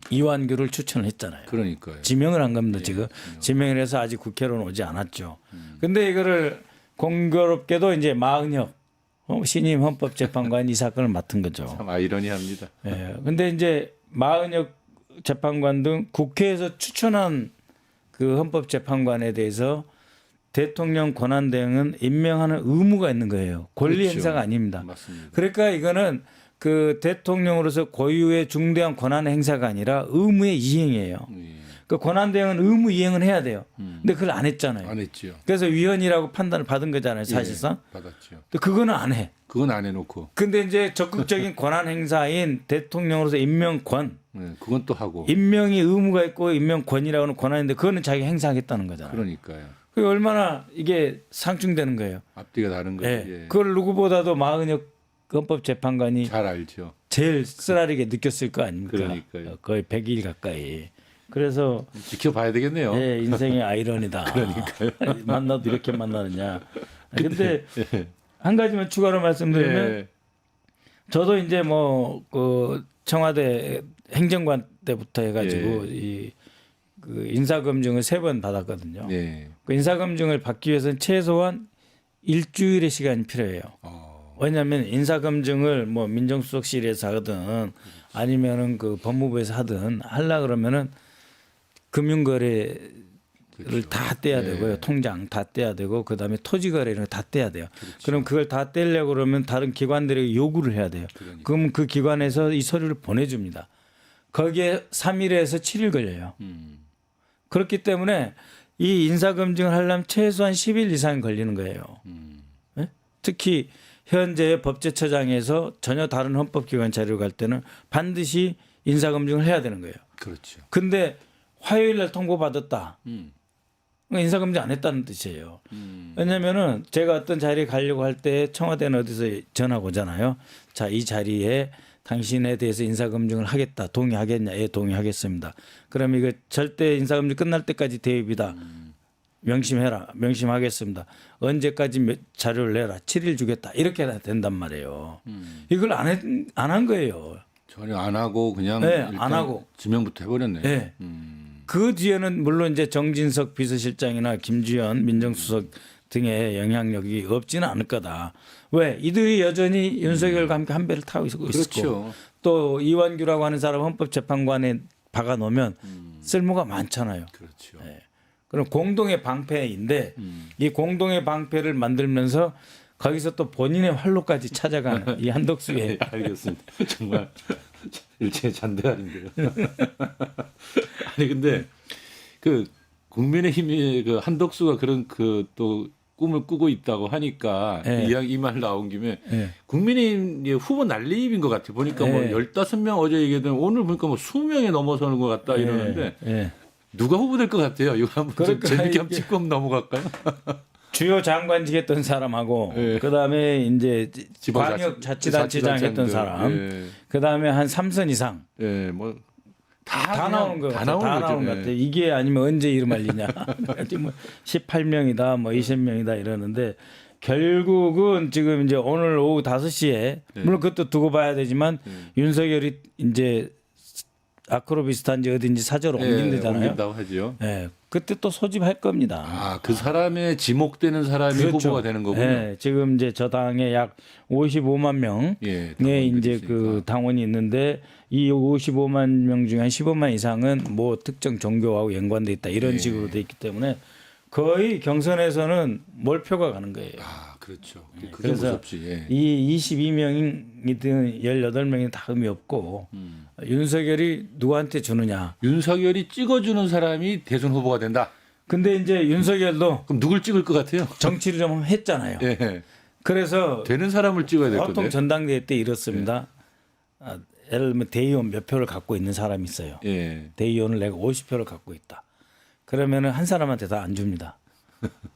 이완규를 추천을 했잖아요. 그러니까요. 지명을 한 겁니다. 지금 지명을 해서 아직 국회로는 오지 않았죠. 근데 이거를 공교롭게도 이제 마은혁 신임 헌법재판관이 이 사건을 맡은 거죠. 참 아이러니합니다. 예. 근데 이제 마은혁 재판관 등 국회에서 추천한 그 헌법재판관에 대해서 대통령 권한 대행은 임명하는 의무가 있는 거예요. 권리 그렇죠. 행사가 아닙니다. 맞습니다. 그러니까 이거는 그 대통령으로서 고유의 중대한 권한 행사가 아니라 의무의 이행이에요. 예. 그 권한 대행은 의무 이행은 해야 돼요. 근데 그걸 안 했잖아요. 안 했죠. 그래서 위헌이라고 판단을 받은 거잖아요, 사실상. 예, 받았죠. 근데 그거는 안 해. 그건 안 해놓고. 근데 이제 적극적인 권한 행사인 대통령으로서 임명권, 예, 그건 또 하고. 임명이 의무가 있고 임명권이라고는 권한인데 그거는 자기 행사하겠다는 거잖아요. 그러니까요. 그게 얼마나 이게 상충되는 거예요. 앞뒤가 다른 거죠. 예. 예. 그걸 누구보다도 마은혁 헌법재판관이 잘 알죠. 제일 쓰라리게 느꼈을 거 아닙니까? 그러니까요. 거의 100일 가까이. 그래서 지켜봐야 되겠네요. 예, 인생의 아이러니다. 그러니까요. 만나도 이렇게 만나느냐. 근데 한 가지만 추가로 말씀드리면 예. 저도 이제 뭐 그 청와대 행정관 때부터 해가지고 이 그 인사검증을 3번 받았거든요. 예. 그 인사검증을 받기 위해서는 최소한 일주일의 시간이 필요해요. 왜냐하면 인사검증을 뭐 민정수석실에서 하든 아니면은 그 법무부에서 하든 하려 그러면은 금융거래를 다 떼야 되고요. 통장 다 떼야 되고 그다음에 토지거래 이런 거 다 떼야 돼요. 그럼 그걸 다 떼려고 그러면 다른 기관들에게 요구를 해야 돼요. 그럼 그 기관에서 이 서류를 보내줍니다. 거기에 3일에서 7일 걸려요. 그렇기 때문에 이 인사검증을 하려면 최소한 10일 이상 걸리는 거예요. 네? 특히 현재 법제처장에서 전혀 다른 헌법기관 자료를 갈 때는 반드시 인사검증을 해야 되는 거예요. 그렇죠. 근데 화요일 날 통보받았다. 인사검증 안 했다는 뜻이에요. 왜냐면은 제가 어떤 자리에 가려고 할 때 청와대는 어디서 전화가 오잖아요. 자, 이 자리에 당신에 대해서 인사검증을 하겠다. 동의하겠냐? 예, 동의하겠습니다. 그럼 이거 절대 인사검증 끝날 때까지 대입이다. 명심해라. 명심하겠습니다. 언제까지 자료를 내라. 7일 주겠다. 이렇게 된단 말이에요. 이걸 안 한 거예요. 전혀 안 하고 그냥 네, 일단 안 하고. 지명부터 해버렸네요. 네. 그 뒤에는 물론 이제 정진석 비서실장이나 김주현 민정수석 등의 영향력이 없지는 않을 거다. 왜? 이들이 여전히 윤석열과 함께 한 배를 타고 있고 그렇죠. 또 이완규라고 하는 사람 헌법재판관에 박아놓으면 쓸모가 많잖아요. 그렇죠. 그럼 공동의 방패인데 이 공동의 방패를 만들면서 거기서 또 본인의 활로까지 찾아가는 이 한덕수의 알겠습니다. 정말 일체 잔대할인데요. 아니 근데 그 국민의힘이 그 한덕수가 그런 그 또 꿈을 꾸고 있다고 하니까 네. 이 말 나온 김에 네. 국민의힘 후보 난리입인 것 같아요. 보니까 뭐 네. 15명 어제 얘기했던 오늘 보니까 뭐 20명이 넘어서는 것 같다 이러는데 예. 누가 후보될 것 같아요? 이거 한번 좀 그러니까 재밌게 이게- 한번 짚고 한번 넘어갈까요? 주요 장관직 했던 사람하고 예. 그다음에 이제 지방자치- 광역자치단체장 했던 사람 예. 그다음에 한 3선 이상 예, 뭐 다 나오는 거 다 같아요. 다 나오는 거죠. 나오는 것 예. 같아요. 이게 아니면 언제 이름 알리냐. 뭐 18명이다, 뭐 20명이다 이러는데 결국은 지금 이제 오늘 오후 5시에 물론 그것도 두고 봐야 되지만 윤석열이 이제 아크로비스탄지 어딘지 사저로 옮긴다잖아요. 옮긴다고 하죠. 예. 그때 또 소집할 겁니다. 아, 그 사람의 지목되는 사람이 그렇죠. 후보가 되는 거군요. 예, 지금 이제 저 당에 약 55만 명의 예, 이제 그 당원이 있는데 이 55만 명 중에 한 15만 이상은 뭐 특정 종교하고 연관돼 있다 이런 식으로 돼 있기 때문에 거의 경선에서는 몰표가 가는 거예요. 아, 그렇죠. 그게 그래서 무섭지. 예. 이 22명이든 18명이 다 의미 없고 윤석열이 누구한테 주느냐. 윤석열이 찍어주는 사람이 대선 후보가 된다. 근데 이제 윤석열도 그럼 누굴 찍을 것 같아요? 정치를 좀 했잖아요. 예. 그래서 되는 사람을 찍어야 될 보통 건데. 전당대회 때 이렇습니다. 예를 들면 대의원 몇 표를 갖고 있는 사람이 있어요. 예. 대의원을 내가 50표를 갖고 있다. 그러면은 한 사람한테 다 안 줍니다.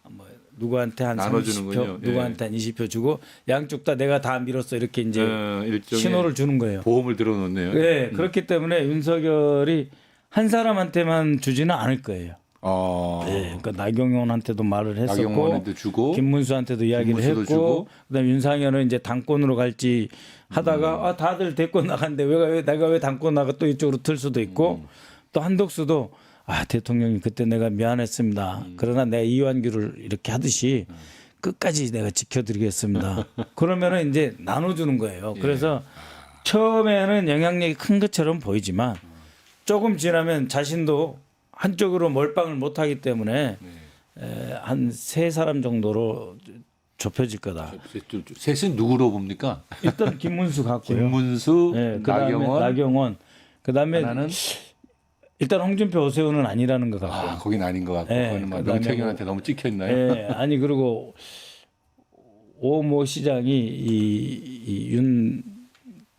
뭐 누구한테 한 30표, 나눠주는군요. 예. 누구한테 한 20표 주고 양쪽 다 내가 다 밀었어 이렇게 이제 일종의 신호를 주는 거예요. 보험을 들어놓네요. 네, 그렇기 때문에 윤석열이 한 사람한테만 주지는 않을 거예요. 그러니까 나경원한테도 말을 했었고 나경원한테 주고 김문수한테도 이야기를 김문수도 했고 주고. 그다음 윤상현은 이제 당권으로 갈지 하다가 다들 대권 나갔는데 내가 왜 당권 나가 또 이쪽으로 틀 수도 있고 또 한덕수도 대통령님 그때 내가 미안했습니다. 그러나 내가 이완규를 이렇게 하듯이 끝까지 내가 지켜드리겠습니다. 그러면은 이제 나눠주는 거예요. 그래서 처음에는 영향력이 큰 것처럼 보이지만 조금 지나면 자신도 한쪽으로 몰빵을 못하기 때문에 한 세 사람 정도로 좁혀질 거다. 셋은 누구로 봅니까? 일단 김문수 같고요. 김문수, 그다음에 나경원. 그다음에 하나는 일단 홍준표 오세훈은 아니라는 것 같고. 거긴 아닌 것 같고 그거는 막 그다음에 명태균한테 너무 찍혀 있나요? 아니 그리고 오모 시장이 이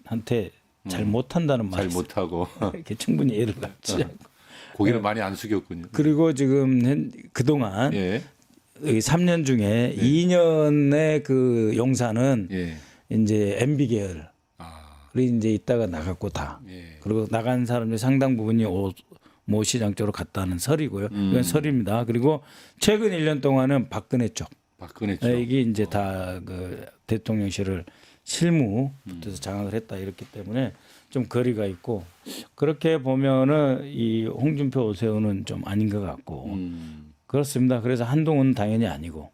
윤한테 잘 못한다는 말이 잘 못하고 이렇게 충분히 이해를 갖지 않고. 고개를 많이 안 숙였군요. 그리고 지금 그동안 예. 여기 3년 중에 2년의 그 용사는 예. 이제 MB 계열. 아, 그리고 이제 있다가 나갔고 다. 예. 그리고 나간 사람들 상당 부분이 모 시장 쪽으로 갔다는 설이고요. 이건 설입니다. 그리고 최근 1년 동안은 박근혜 쪽. 박근혜 쪽. 이게 이제 다 그 대통령실을 실무부터 장악을 했다 이렇기 때문에 좀 거리가 있고 그렇게 보면은 이 홍준표 오세훈은 좀 아닌 것 같고 그렇습니다. 그래서 한동훈은 당연히 아니고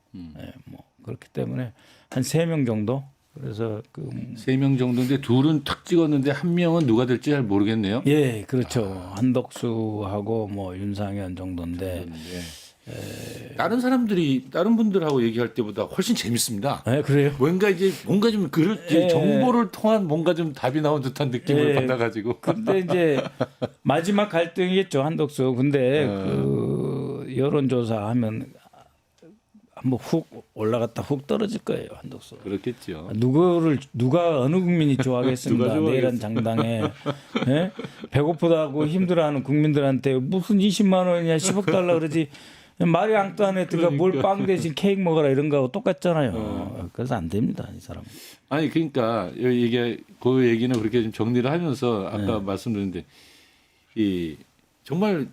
뭐 그렇기 때문에 한 3명 정도 그래서 그 3명 정도인데 둘은 탁 찍었는데 한 명은 누가 될지 잘 모르겠네요. 예, 그렇죠. 한덕수하고 뭐 윤상현 정도인데 다른 분들하고 얘기할 때보다 훨씬 재밌습니다. 그래요? 뭔가 좀 정보를 통한 뭔가 좀 답이 나온 듯한 느낌을 받아가지고. 근데 이제 마지막 갈등이겠죠 한덕수. 근데 그 여론조사 하면 한번 훅 올라갔다 훅 떨어질 거예요 한덕수. 그렇겠죠. 누가 어느 국민이 좋아하겠습니까? 누가 좋아하겠어요? 내란 장당에 배고프다고 힘들어하는 국민들한테 무슨 20만 원이냐 10억 달러 그러지. 말이 앙뚜아네트가 뭘 빵 대신 케이크 먹어라 이런 거하고 똑같잖아요. 그래서 안 됩니다 이 사람. 아니 그러니까 이게 그 얘기는 그렇게 좀 정리를 하면서 아까 말씀드렸는데 이 정말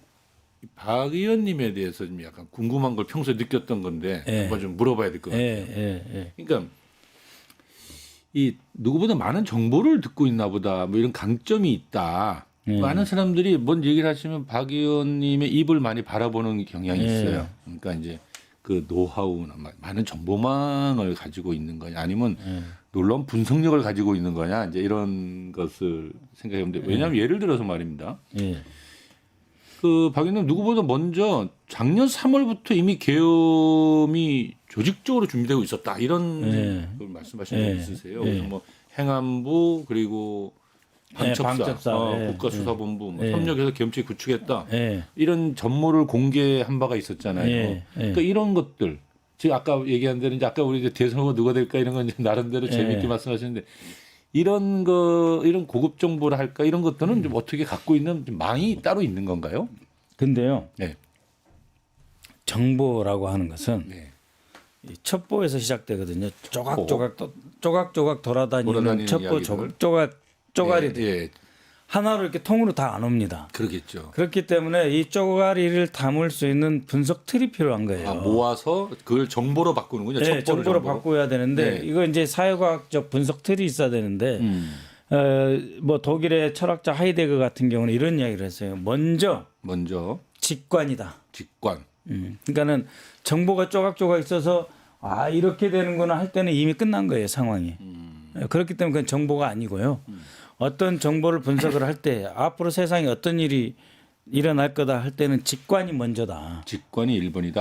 박 의원님에 대해서 좀 약간 궁금한 걸 평소에 느꼈던 건데 한번 좀 물어봐야 될 것 같아요. 그러니까 이 누구보다 많은 정보를 듣고 있나 보다 뭐 이런 강점이 있다. 많은 사람들이 뭔 얘기를 하시면 박 의원님의 입을 많이 바라보는 경향이 있어요. 그러니까 이제 그 노하우나 많은 정보망을 가지고 있는 거냐 아니면 놀라운 분석력을 가지고 있는 거냐 이제 이런 것을 생각해 보는데 왜냐하면 예를 들어서 말입니다. 그 박 의원님 누구보다 먼저 작년 3월부터 이미 계엄이 조직적으로 준비되고 있었다 이런 걸 말씀하신 적 있으세요? 그래서 뭐 행안부 그리고 방첩사, 국가수사본부 협력해서 겸치 구축했다. 이런 전모를 공개한 바가 있었잖아요. 그러니까 이런 것들, 지금 아까 얘기한 대로 이제 아까 우리 이제 대선 후보 누가 될까 이런 건 이제 나름대로 재미있게 말씀하시는데 이런 고급 정보를 할까 이런 것들은 좀 어떻게 갖고 있는 좀 망이 따로 있는 건가요? 근데요, 네. 정보라고 하는 것은 이 첩보에서 시작되거든요. 조각조각 돌아다니는 첩보 쪼가리들 하나로 이렇게 통으로 다 안 옵니다. 그러겠죠. 그렇기 때문에 이 쪼가리를 담을 수 있는 분석 틀이 필요한 거예요. 모아서 그걸 정보로 바꾸는군요. 네, 정보로 바꿔야 되는데 이거 이제 사회과학적 분석 틀이 있어야 되는데 뭐 독일의 철학자 하이데거 같은 경우는 이런 이야기를 했어요. 먼저 직관이다. 직관. 그러니까는 정보가 조각조각 있어서 이렇게 되는구나 할 때는 이미 끝난 거예요 상황이. 그렇기 때문에 그건 정보가 아니고요. 어떤 정보를 분석을 할 때 앞으로 세상에 어떤 일이 일어날 거다 할 때는 직관이 먼저다. 직관이 1번이다.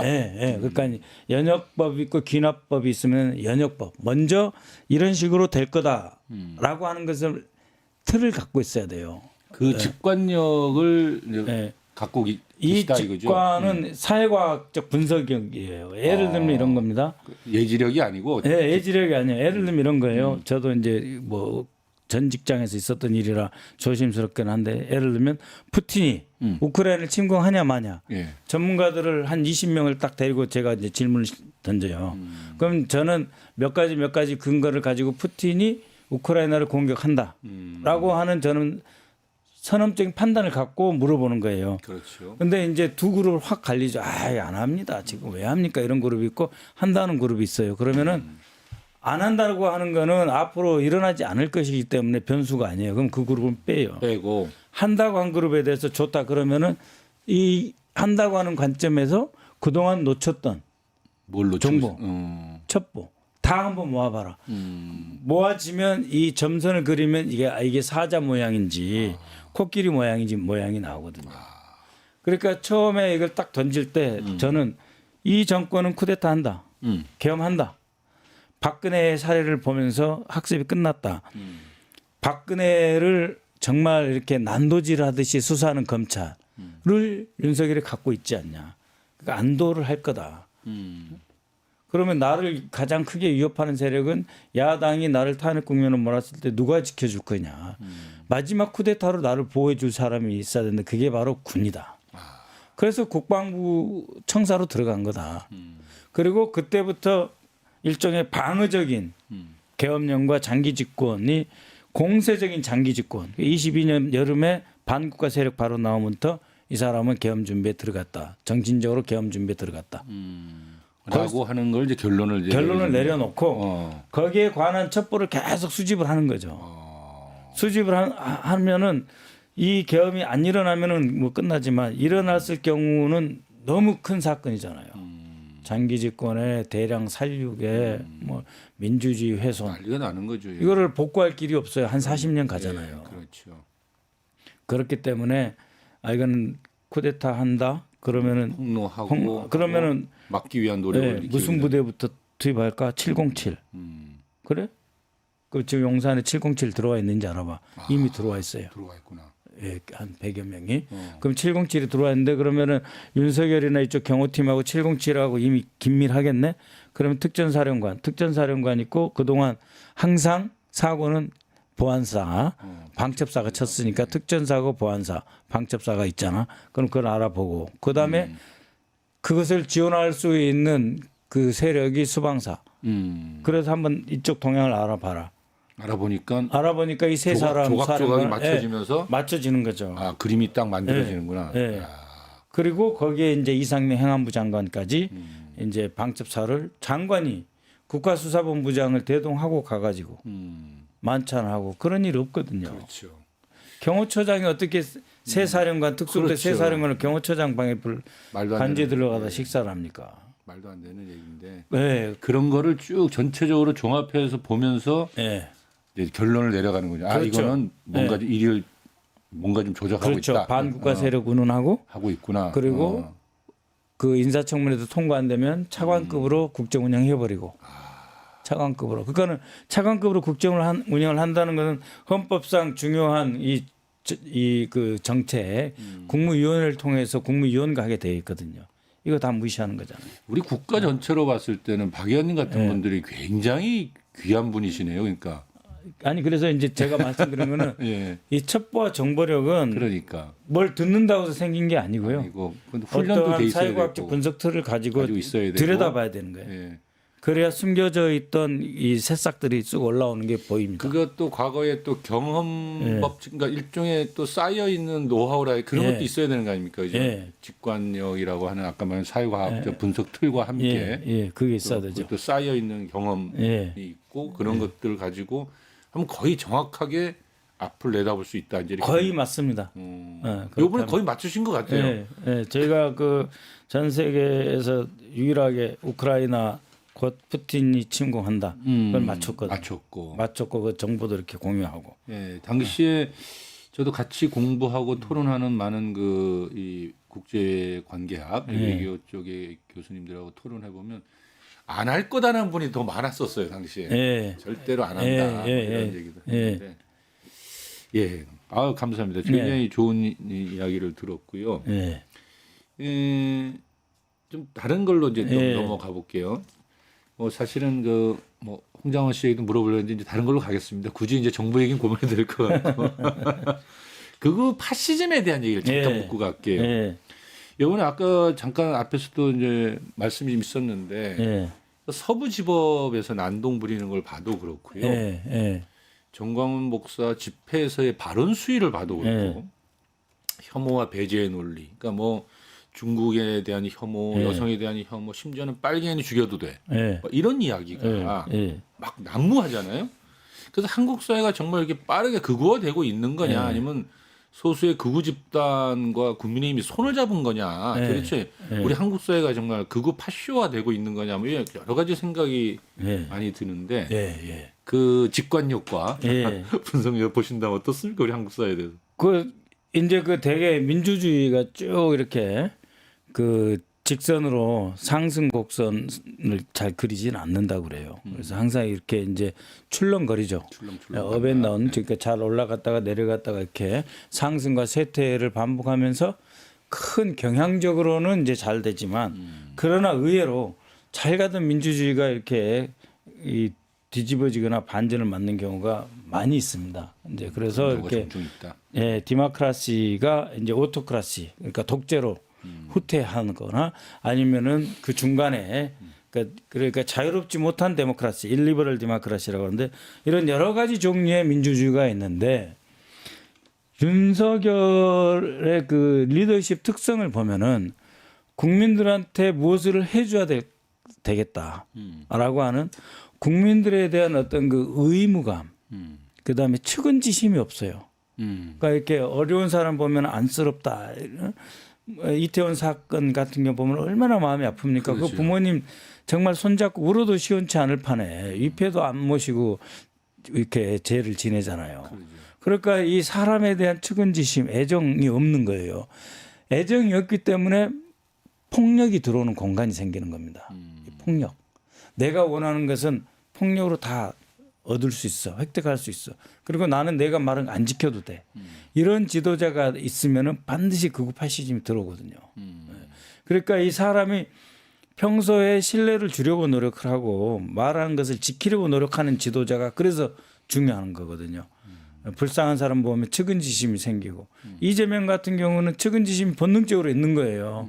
그러니까 연역법이 있고 귀납법이 있으면 연역법 먼저 이런 식으로 될 거다라고 하는 것을 틀을 갖고 있어야 돼요. 그 직관력을 갖고 계시다 이 이거죠. 직관은 사회과학적 분석력이에요. 예를 들면 이런 겁니다. 예지력이 아니고. 예지력이 아니에요. 예를 들면 이런 거예요. 저도 이제 뭐 전 직장에서 있었던 일이라 조심스럽긴 한데 예를 들면 푸틴이 우크라이나를 침공하냐 마냐 전문가들을 한 20명을 딱 데리고 제가 이제 질문을 던져요. 그럼 저는 몇 가지 근거를 가지고 푸틴이 우크라이나를 공격한다라고 하는 저는 선언적인 판단을 갖고 물어보는 거예요. 그렇죠. 근데 이제 두 그룹을 확 갈리죠. 안 합니다. 지금 왜 합니까? 이런 그룹이 있고 한다는 그룹이 있어요. 그러면은 안 한다고 하는 거는 앞으로 일어나지 않을 것이기 때문에 변수가 아니에요. 그럼 그 그룹은 빼요. 빼고 한다고 한 그룹에 대해서 좋다 그러면은 이 한다고 하는 관점에서 그동안 놓쳤던 뭘로 정보, 첩보 다 한번 모아봐라. 모아지면 이 점선을 그리면 이게 사자 모양인지 코끼리 모양인지 모양이 나오거든요. 그러니까 처음에 이걸 딱 던질 때 저는 이 정권은 쿠데타 한다. 계엄한다. 박근혜의 사례를 보면서 학습이 끝났다. 박근혜를 정말 이렇게 난도질하듯이 수사하는 검찰을 윤석열이 갖고 있지 않냐. 그러니까 안도를 할 거다. 그러면 나를 가장 크게 위협하는 세력은 야당이 나를 탄핵 국면으로 몰았을 때 누가 지켜줄 거냐. 마지막 쿠데타로 나를 보호해 줄 사람이 있어야 되는데 그게 바로 군이다. 그래서 국방부 청사로 들어간 거다. 그리고 그때부터 일종의 방어적인 계엄령과 장기 집권이 공세적인 장기 집권. 22년 여름에 반국가 세력 바로 나오면부터 이 사람은 계엄 준비에 들어갔다. 정신적으로 계엄 준비에 들어갔다. 라고 하는 걸 이제 결론을 내려놓고 거기에 관한 첩보를 계속 수집을 하는 거죠. 수집을 하면은 이 계엄이 안 일어나면은 뭐 끝나지만 일어났을 경우는 너무 큰 사건이잖아요. 장기 집권에 대량 살육에 뭐 민주주의 훼손 난리가 나는 거죠. 이거를 복구할 길이 없어요. 한 40년 가잖아요. 그렇죠. 그렇기 때문에 이거는 쿠데타 한다. 그러면은 폭로하고 그러면은 막기 위한 노력을 무슨 부대부터 투입할까? 707. 그래? 그 지금 용산에 707 들어와 있는지 알아봐. 이미 들어와 있어요. 들어와 있구나. 예, 한 100여 명이. 그럼 707이 들어와 있는데 그러면은 윤석열이나 이쪽 경호팀하고 707하고 이미 긴밀하겠네. 그러면 특전사령관 있고 그동안 항상 사고는 보안사, 방첩사가 쳤으니까 특전사고 보안사, 방첩사가 있잖아. 그럼 그걸 알아보고 그다음에 그것을 지원할 수 있는 그 세력이 수방사. 그래서 한번 이쪽 동향을 알아봐라. 알아보니까 이 세 사람 조각조각이 맞춰지면서 맞춰지는 거죠. 그림이 딱 만들어지는구나. 네. 그리고 거기에 이제 이상민 행안부 장관까지 이제 방첩사를 장관이 국가수사본부장을 대동하고 가가지고 만찬하고 그런 일이 없거든요. 그렇죠. 경호처장이 어떻게 새 사령관 특수부대 새 사령관을 경호처장 방에 간주에 들어가다 식사를 합니까? 말도 안 되는 얘기인데. 네. 그런 거를 쭉 전체적으로 종합해서 보면서 이제 결론을 내려가는군요. 그렇죠. 이거는 뭔가 일을 뭔가 좀 조작하고 그렇죠. 있다. 반국가 세력 운운하고 하고 있구나. 그리고 그 인사청문회도 통과 안 되면 차관급으로 국정 운영해버리고 차관급으로. 그러니까는 차관급으로 국정을 운영을 한다는 것은 헌법상 중요한 이 그 정책 국무위원회를 통해서 국무위원과 하게 되어 있거든요. 이거 다 무시하는 거잖아요. 우리 국가 전체로 봤을 때는 박 의원님 같은 분들이 굉장히 귀한 분이시네요. 그러니까. 아니 그래서 이제 제가 말씀드린 거는 이 첩보와 정보력은 그러니까 뭘 듣는다고 해서 생긴 게 아니고요. 훈련도 돼 있어야 사회과학적 되고 분석 틀을 가지고 있어야 되고 들여다봐야 되는 거예요. 그래야 숨겨져 있던 이 새싹들이 쭉 올라오는 게 보입니다. 그것도 과거에 또 경험법, 그러니까 일종의 또 쌓여 있는 노하우라 그런 것도 있어야 되는 거 아닙니까? 이제 직관력이라고 하는 아까 말한 사회과학적 분석 틀과 함께 그게 있어야 되죠. 또 쌓여 있는 경험이 있고 그런 것들을 가지고 하면 거의 정확하게 앞을 내다볼 수 있다. 이제 거의 맞습니다. 이번에 거의 맞추신 것 같아요. 저희가 그 전 세계에서 유일하게 우크라이나 곧 푸틴이 침공한다. 그걸 맞췄거든요. 맞췄고 그 정보도 이렇게 공유하고. 당시에 저도 같이 공부하고 토론하는 많은 이 국제 관계학 외교 쪽의 교수님들하고 토론해 보면 안 할 거다라는 분이 더 많았었어요 당시에. 절대로 안 한다 이런 얘기도 했는데. 감사합니다. 굉장히 좋은 이야기를 들었고요. 좀 다른 걸로 이제 좀 넘어가 볼게요. 사실은 홍장원 씨 얘기도 물어보려는데 이제 다른 걸로 가겠습니다. 굳이 이제 정부 얘기는 고민이 될 것 같고. 그거 파시즘에 대한 얘기를 잠깐 묻고 갈게요. 이번에 아까 잠깐 앞에서도 이제 말씀이 좀 있었는데 서부지법에서 난동 부리는 걸 봐도 그렇고요. 정광훈 목사 집회에서의 발언 수위를 봐도 그렇고 예. 혐오와 배제의 논리, 그러니까 뭐 중국에 대한 혐오, 예. 여성에 대한 혐오, 심지어는 빨갱이 죽여도 돼. 예. 뭐 이런 이야기가 예. 막 난무하잖아요. 그래서 한국 사회가 정말 이렇게 빠르게 극우화되고 있는 거냐, 예. 아니면 소수의 극우 집단과 국민의힘이 손을 잡은 거냐, 예. 도대체 예. 우리 한국 사회가 정말 극우 파쇼화되고 있는 거냐, 뭐 여러 가지 생각이 예. 많이 드는데 예. 그 직관력과 예. 분석력 보신다면 어떻습니까, 우리 한국 사회에 대해서? 그 이제 그 대개 민주주의가 쭉 이렇게 그 직선으로 상승 곡선을 잘 그리지는 않는다고 그래요. 그래서 항상 이렇게 이제 출렁거리죠. 업앤다운, 그러니까 잘 올라갔다가 내려갔다가 이렇게 상승과 쇠퇴를 반복하면서 큰 경향적으로는 이제 잘 되지만 그러나 의외로 잘 가던 민주주의가 이렇게 이 뒤집어지거나 반전을 맞는 경우가 많이 있습니다. 이제 그래서 이렇게 종종 있다. 예, 디모크라시가 이제 오토크라시, 그러니까 독재로 후퇴하거나 아니면은 그 중간에 그러니까 자유롭지 못한 데모크라시, 일리버럴 디모크라시라고 하는데 이런 여러 가지 종류의 민주주의가 있는데 윤석열의 그 리더십 특성을 보면은 국민들한테 무엇을 해줘야 되겠다라고 하는 국민들에 대한 어떤 그 의무감, 그 다음에 측은지심이 없어요. 그러니까 이렇게 어려운 사람 보면 안쓰럽다. 이태원 사건 같은 경우 보면 얼마나 마음이 아픕니까? 그렇죠. 그 부모님 정말 손잡고 울어도 시원치 않을 판에 위패도 안 모시고 이렇게 죄를 지내잖아요. 그렇죠. 그러니까 이 사람에 대한 측은지심, 애정이 없는 거예요. 애정이 없기 때문에 폭력이 들어오는 공간이 생기는 겁니다. 이 폭력. 내가 원하는 것은 폭력으로 다 얻을 수 있어. 획득할 수 있어. 그리고 나는 내가 말은 안 지켜도 돼. 이런 지도자가 있으면은 반드시 극우 파시즘이 들어오거든요. 그러니까 이 사람이 평소에 신뢰를 주려고 노력을 하고 말하는 것을 지키려고 노력하는 지도자가 그래서 중요한 거거든요. 불쌍한 사람 보면 측은지심이 생기고 이재명 같은 경우는 측은지심이 본능적으로 있는 거예요.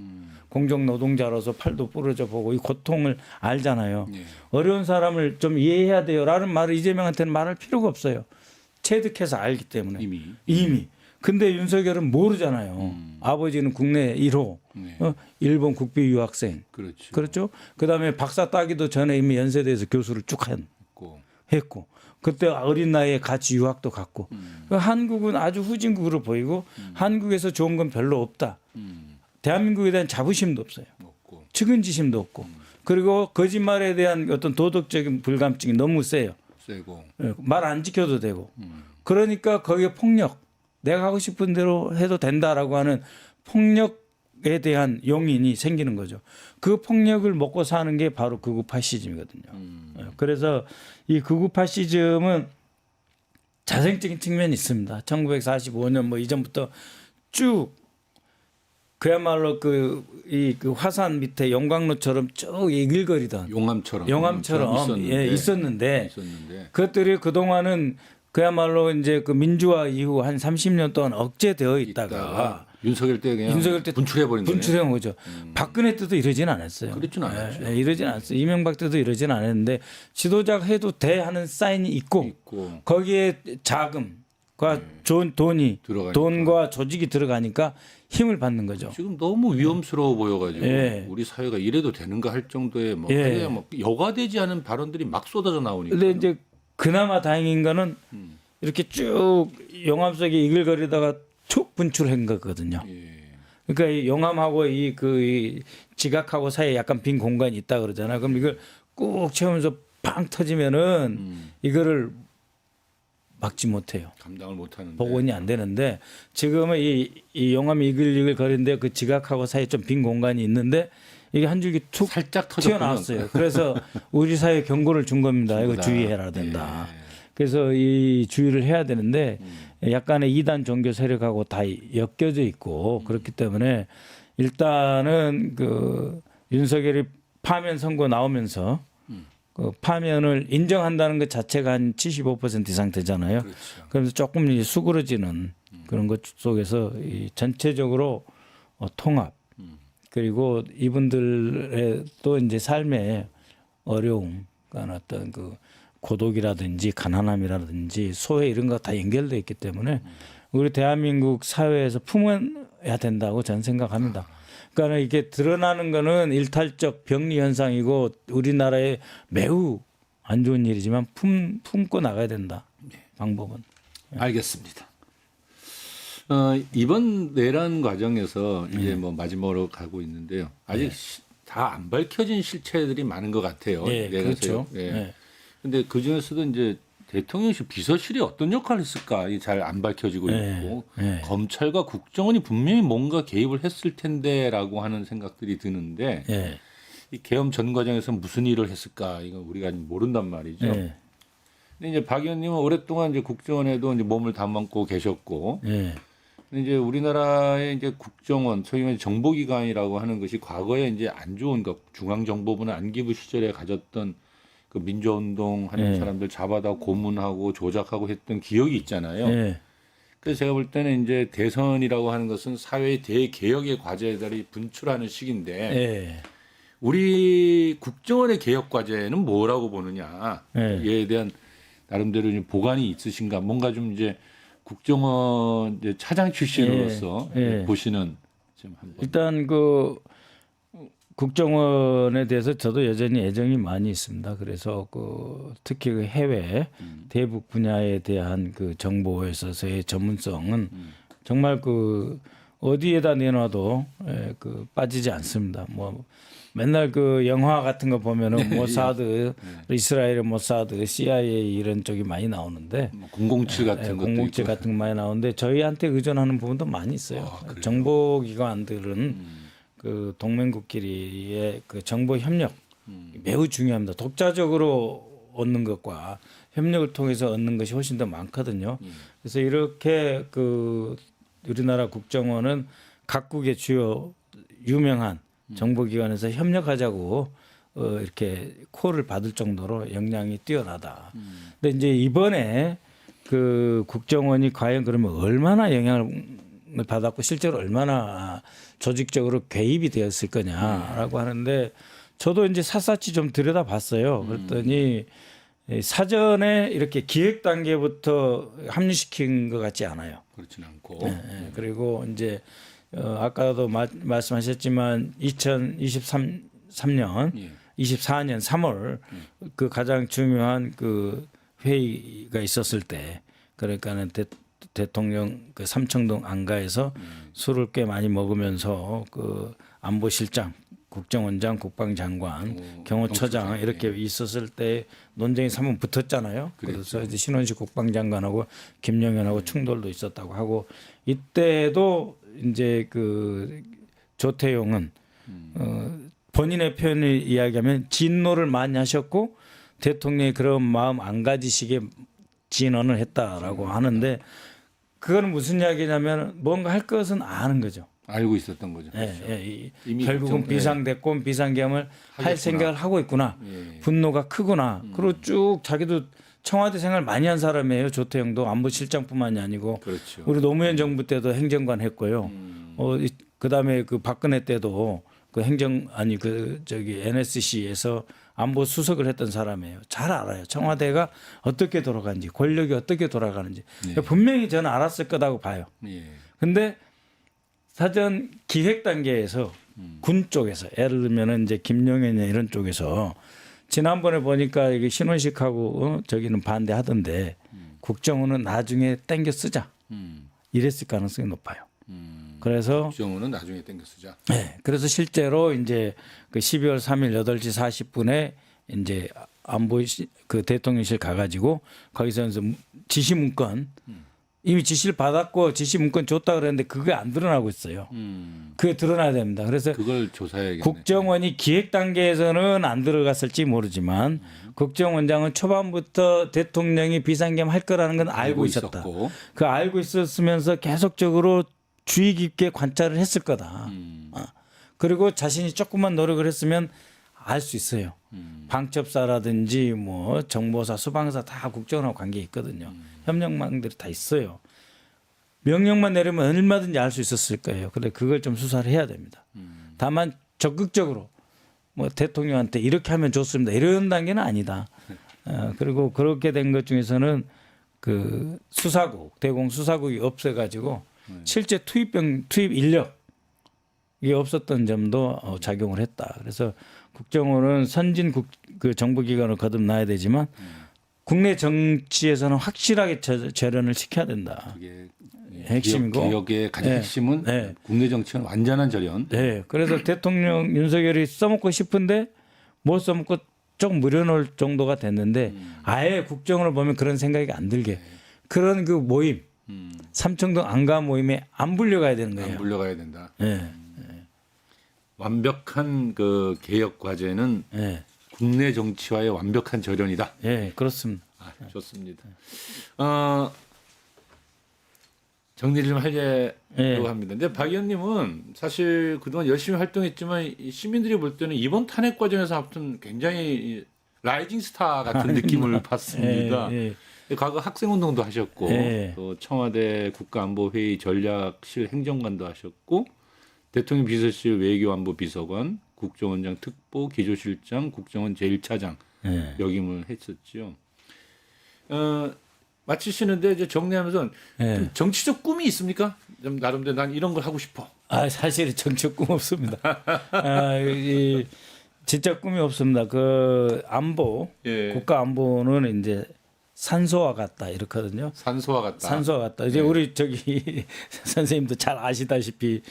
공정 노동자로서 팔도 부러져 보고 이 고통을 알잖아요. 예. 어려운 사람을 좀 이해해야 돼요라는 말을 이재명한테는 말할 필요가 없어요. 체득해서 알기 때문에 이미. 근데 윤석열은 모르잖아요. 아버지는 국내 1호, 네. 일본 국비 유학생. 그렇죠. 그렇죠. 그다음에 박사 따기도 전에 이미 연세대에서 교수를 쭉 했고 그때 어린 나이에 같이 유학도 갔고 한국은 아주 후진국으로 보이고 한국에서 좋은 건 별로 없다. 대한민국에 대한 자부심도 없어요. 없고. 측은지심도 없고. 그리고 거짓말에 대한 어떤 도덕적인 불감증이 너무 세요. 세고. 말 안 지켜도 되고. 그러니까 거기에 폭력. 내가 하고 싶은 대로 해도 된다라고 하는 폭력에 대한 용인이 생기는 거죠. 그 폭력을 먹고 사는 게 바로 극우 파시즘이거든요. 그래서 이 극우 파시즘은 자생적인 측면이 있습니다. 1945년 뭐 이전부터 쭉 그야말로 그 화산 밑에 용광로처럼 쭉 이글거리던 용암처럼 있었는데 있었는데 그것들이 그동안은 그야말로 이제 그 민주화 이후 한 30년 동안 억제되어 있다가 윤석열 때 그냥 분출해 버린 거예요. 분출한 거죠. 박근혜 때도 이러진 않았어요. 그렇진 않았죠. 이러진 않았어요. 이명박 때도 이러진 않았는데 지도자가 해도 돼 하는 사인이 있고 거기에 자금과 돈과 조직이 들어가니까 힘을 받는 거죠. 지금 너무 위험스러워 보여가지고 우리 사회가 이래도 되는가 할 정도의 뭐 여과되지 않은 발언들이 막 쏟아져 나오니까. 근데 이제 그나마 다행인 거는 이렇게 쭉 용암 속에 이글거리다가 툭 분출한 거거든요. 그러니까 이 용암하고 이 지각하고 사이에 약간 빈 공간이 있다 그러잖아요. 그럼 이걸 꾹 채우면서 팡 터지면은 이거를 막지 못해요. 감당을 못하는데. 복원이 안 되는데 지금은 이 용암이 이글이글 거리는데 그 지각하고 사이에 좀 빈 공간이 있는데 이게 한 줄기 툭 살짝 튀어나왔어요. 그래서 우리 사회에 경고를 준 겁니다. 이거 주의해라 된다. 그래서 이 주의를 해야 되는데 약간의 이단 종교 세력하고 다 엮여져 있고 그렇기 때문에 일단은 그 윤석열이 파면 선고 나오면서 그 파면을 인정한다는 것 자체가 한 75% 이상 되잖아요. 그렇죠. 그래서 조금 이제 수그러지는 그런 것 속에서 이 전체적으로 통합 그리고 이분들의 또 이제 삶의 어려움, 그러니까 어떤 그 고독이라든지 가난함이라든지 소외 이런 거 다 연결돼 있기 때문에 우리 대한민국 사회에서 품어야 된다고 저는 생각합니다. 그러니까 이게 드러나는 거는 일탈적 병리 현상이고 우리나라에 매우 안 좋은 일이지만 품고 나가야 된다. 방법은. 알겠습니다. 이번 내란 과정에서 이제 뭐 마지막으로 가고 있는데요. 아직 다 안 밝혀진 실체들이 많은 것 같아요. 예, 그렇죠. 예. 근데 그 중에서도 이제 대통령실 비서실이 어떤 역할을 했을까 이게 잘 안 밝혀지고 있고 검찰과 국정원이 분명히 뭔가 개입을 했을 텐데라고 하는 생각들이 드는데 예. 이 계엄 전 과정에서 무슨 일을 했을까 이건 우리가 모른단 말이죠. 예. 근데 이제 박 의원님은 오랫동안 이제 국정원에도 이제 몸을 담았고 계셨고, 예. 근데 이제 우리나라의 이제 국정원, 소위 말해 정보기관이라고 하는 것이 과거에 이제 안 좋은 것, 중앙정보부나 안기부 시절에 가졌던 그 민주운동 하는 사람들 잡아다 고문하고 조작하고 했던 기억이 있잖아요. 예. 그래서 제가 볼 때는 이제 대선이라고 하는 것은 사회의 대개혁의 과제들이 분출하는 시기인데, 예. 우리 국정원의 개혁 과제는 뭐라고 보느냐, 예. 이에 대한 나름대로 좀 보관이 있으신가, 뭔가 좀 이제 국정원 이제 차장 출신으로서 예. 보시는 좀 한번. 일단 그 국정원에 대해서 저도 여전히 애정이 많이 있습니다. 그래서 그 특히 그 해외 대북 분야에 대한 그 정보에 있어서의 전문성은 정말 그 어디에다 내놔도 그 빠지지 않습니다. 뭐 맨날 그 영화 같은 거 보면은 모사드, 이스라엘의 모사드, CIA 이런 쪽이 많이 나오는데 007 같은 것도 007 있고. 같은 거 많이 나오는데 저희한테 의존하는 부분도 많이 있어요. 정보기관들은 그 동맹국끼리의 그 정보 협력 매우 중요합니다. 독자적으로 얻는 것과 협력을 통해서 얻는 것이 훨씬 더 많거든요. 그래서 이렇게 그 우리나라 국정원은 각국의 주요 유명한 정보기관에서 협력하자고 이렇게 콜을 받을 정도로 역량이 뛰어나다. 근데 이제 이번에 그 국정원이 과연 그러면 얼마나 영향을 받았고 실제로 얼마나 조직적으로 개입이 되었을 거냐라고 하는데 저도 이제 샅샅이 좀 들여다봤어요. 그랬더니 사전에 이렇게 기획 단계부터 합류시킨 것 같지 않아요. 그렇진 않고. 그리고 이제 아까도 말씀하셨지만 2023년 24년 3월 그 가장 중요한 그 회의가 있었을 때 그러니까는 대통령 그 삼청동 안가에서 술을 꽤 많이 먹으면서 그 안보실장, 국정원장, 국방장관, 경호처장 이렇게 있었을 때 논쟁이 3번 붙었잖아요. 그래서 이제 신원식 국방장관하고 김영현하고 충돌도 있었다고 하고 이때도 이제 그 조태용은 본인의 표현을 이야기하면 진노를 많이 하셨고 대통령이 그런 마음 안 가지시게 진언을 했다라고 하는데 그거는 무슨 이야기냐면 뭔가 할 것은 아는 거죠. 알고 있었던 거죠. 이미 결국은 비상대권 비상계엄을 할 생각을 하고 있구나. 분노가 크구나. 그리고 쭉 자기도 청와대 생활 많이 한 사람이에요. 조태영도 안보실장뿐만이 아니고 그렇죠. 우리 노무현 정부 때도 행정관 했고요. 그다음에 그 박근혜 때도 그 NSC에서 안보 수석을 했던 사람이에요. 잘 알아요. 청와대가 어떻게 돌아가는지, 권력이 어떻게 돌아가는지. 분명히 저는 알았을 거라고 봐요. 근데 사전 기획 단계에서 군 쪽에서 예를 들면은 이제 김용현이나 이런 쪽에서 지난번에 보니까 이게 신원식하고 저기는 반대하던데 국정원은 나중에 땡겨 쓰자 이랬을 가능성이 높아요. 그래서 국정원은 나중에 땡겨 쓰자. 네, 그래서 실제로 이제 그 12월 3일 8시 40분에 이제 안보 그 대통령실 가가지고 거기서 이제 지시 문건 이미 지시를 받았고 지시 문건 줬다 그랬는데 그게 안 드러나고 있어요. 그게 드러나야 됩니다. 그래서 그걸 조사해야겠네. 국정원이 기획 단계에서는 안 들어갔을지 모르지만 국정원장은 초반부터 대통령이 비상계엄 할 거라는 건 알고 있었다. 있었고. 그 알고 있었으면서 계속적으로 주의 깊게 관찰을 했을 거다. 그리고 자신이 조금만 노력을 했으면 알 수 있어요. 방첩사라든지 뭐 정보사, 수방사 다 국정원하고 관계 있거든요. 협력망들이 다 있어요. 명령만 내리면 얼마든지 알 수 있었을 거예요. 근데 그걸 좀 수사를 해야 됩니다. 다만 적극적으로 뭐 대통령한테 이렇게 하면 좋습니다. 이런 단계는 아니다. 그리고 그렇게 된 것 중에서는 그 수사국 대공 수사국이 없어가지고 실제 투입 인력이 없었던 점도 작용을 했다. 그래서 국정원은 선진 그 정부기관을 거듭나야 되지만 국내 정치에서는 확실하게 재련을 시켜야 된다. 그게 핵심이고 개혁의 가장 네. 핵심은 네. 국내 정치는 완전한 절연. 네, 그래서 대통령 윤석열이 써먹고 싶은데 못 써먹고 좀 무려놓을 정도가 됐는데 아예 국정을 보면 그런 생각이 안 들게 그런 그 모임 삼청동 안가 모임에 안 불려가야 되는 거예요. 안 불려가야 된다. 네, 완벽한 그 개혁 과제는 네, 국내 정치와의 완벽한 절연이다. 네, 그렇습니다. 좋습니다. 정리를 좀 하려고 네. 합니다. 근데 박 의원님은 사실 그동안 열심히 활동했지만 이 시민들이 볼 때는 이번 탄핵 과정에서 아무튼 굉장히 라이징 스타 같은 느낌을 받습니다. 네, 과거 학생운동도 하셨고 네. 또 청와대 국가안보회의 전략실 행정관도 하셨고 대통령 비서실 외교안보 비서관, 국정원장 특보, 기조실장, 국정원 제1차장 네. 역임을 했었죠. 마치시는데 이제 정리하면서 네. 좀 정치적 꿈이 있습니까? 좀 나름대로 난 이런 걸 하고 싶어. 사실 정치 꿈 없습니다. 진짜 꿈이 없습니다. 그 안보, 예. 국가 안보는 이제 산소와 같다 이렇거든요. 산소와 같다. 산소와 같다. 이제 우리 저기 선생님도 잘 아시다시피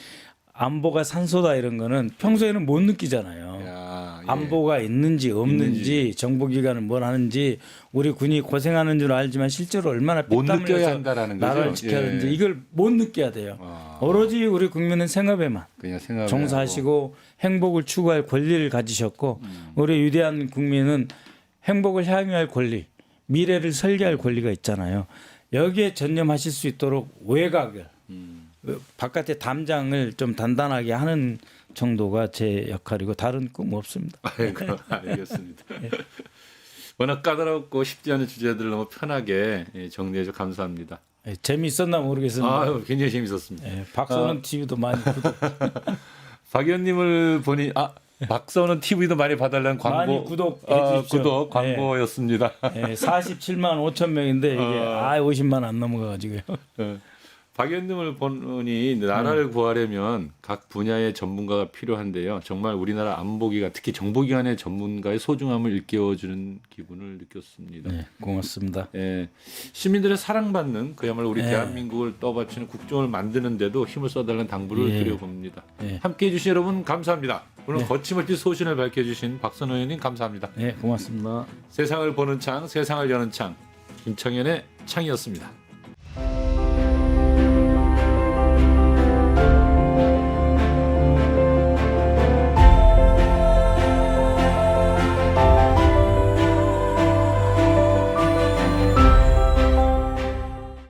안보가 산소다 이런 거는 평소에는 못 느끼잖아요. 야, 예. 안보가 있는지 없는지 정보기관은 뭘 하는지 우리 군이 고생하는 줄 알지만 실제로 얼마나 못 피땀 느껴야 흘려서 한다라는 거죠. 나라를 지켜야 하는지 예. 이걸 못 느껴야 돼요. 아. 오로지 우리 국민은 생업에만 그냥 생각을 종사하시고 행복을 추구할 권리를 가지셨고 우리 위대한 국민은 행복을 향유할 권리, 미래를 설계할 권리가 있잖아요. 여기에 전념하실 수 있도록 외곽을 바깥의 담장을 좀 단단하게 하는 정도가 제 역할이고 다른 꿈 없습니다. 아이고, 알겠습니다. 워낙 까다롭고 쉽지 않은 주제들을 너무 편하게 정리해서 감사합니다. 재미있었나 모르겠습니다. 굉장히 재밌었습니다. 박선원 TV도 많이 구독. 박 의원님을 보니 박선원 TV도 많이 봐달라는 광고 많이 구독해 주십시오. 구독 광고였습니다. 47만 5천 명인데 이게 50만 안 넘어가가지고요. 박 의원님을 보니 나라를 구하려면 각 분야의 전문가가 필요한데요. 정말 우리나라 안보기관 특히 정보기관의 전문가의 소중함을 일깨워주는 기분을 느꼈습니다. 네, 고맙습니다. 시민들의 사랑받는 그야말로 우리 대한민국을 떠받치는 국정을 만드는데도 힘을 써달라는 당부를 드려봅니다. 함께해 주신 여러분 감사합니다. 오늘 거침없이 소신을 밝혀주신 박선원 의원님 감사합니다. 네, 고맙습니다. 세상을 보는 창, 세상을 여는 창, 김청현의 창이었습니다.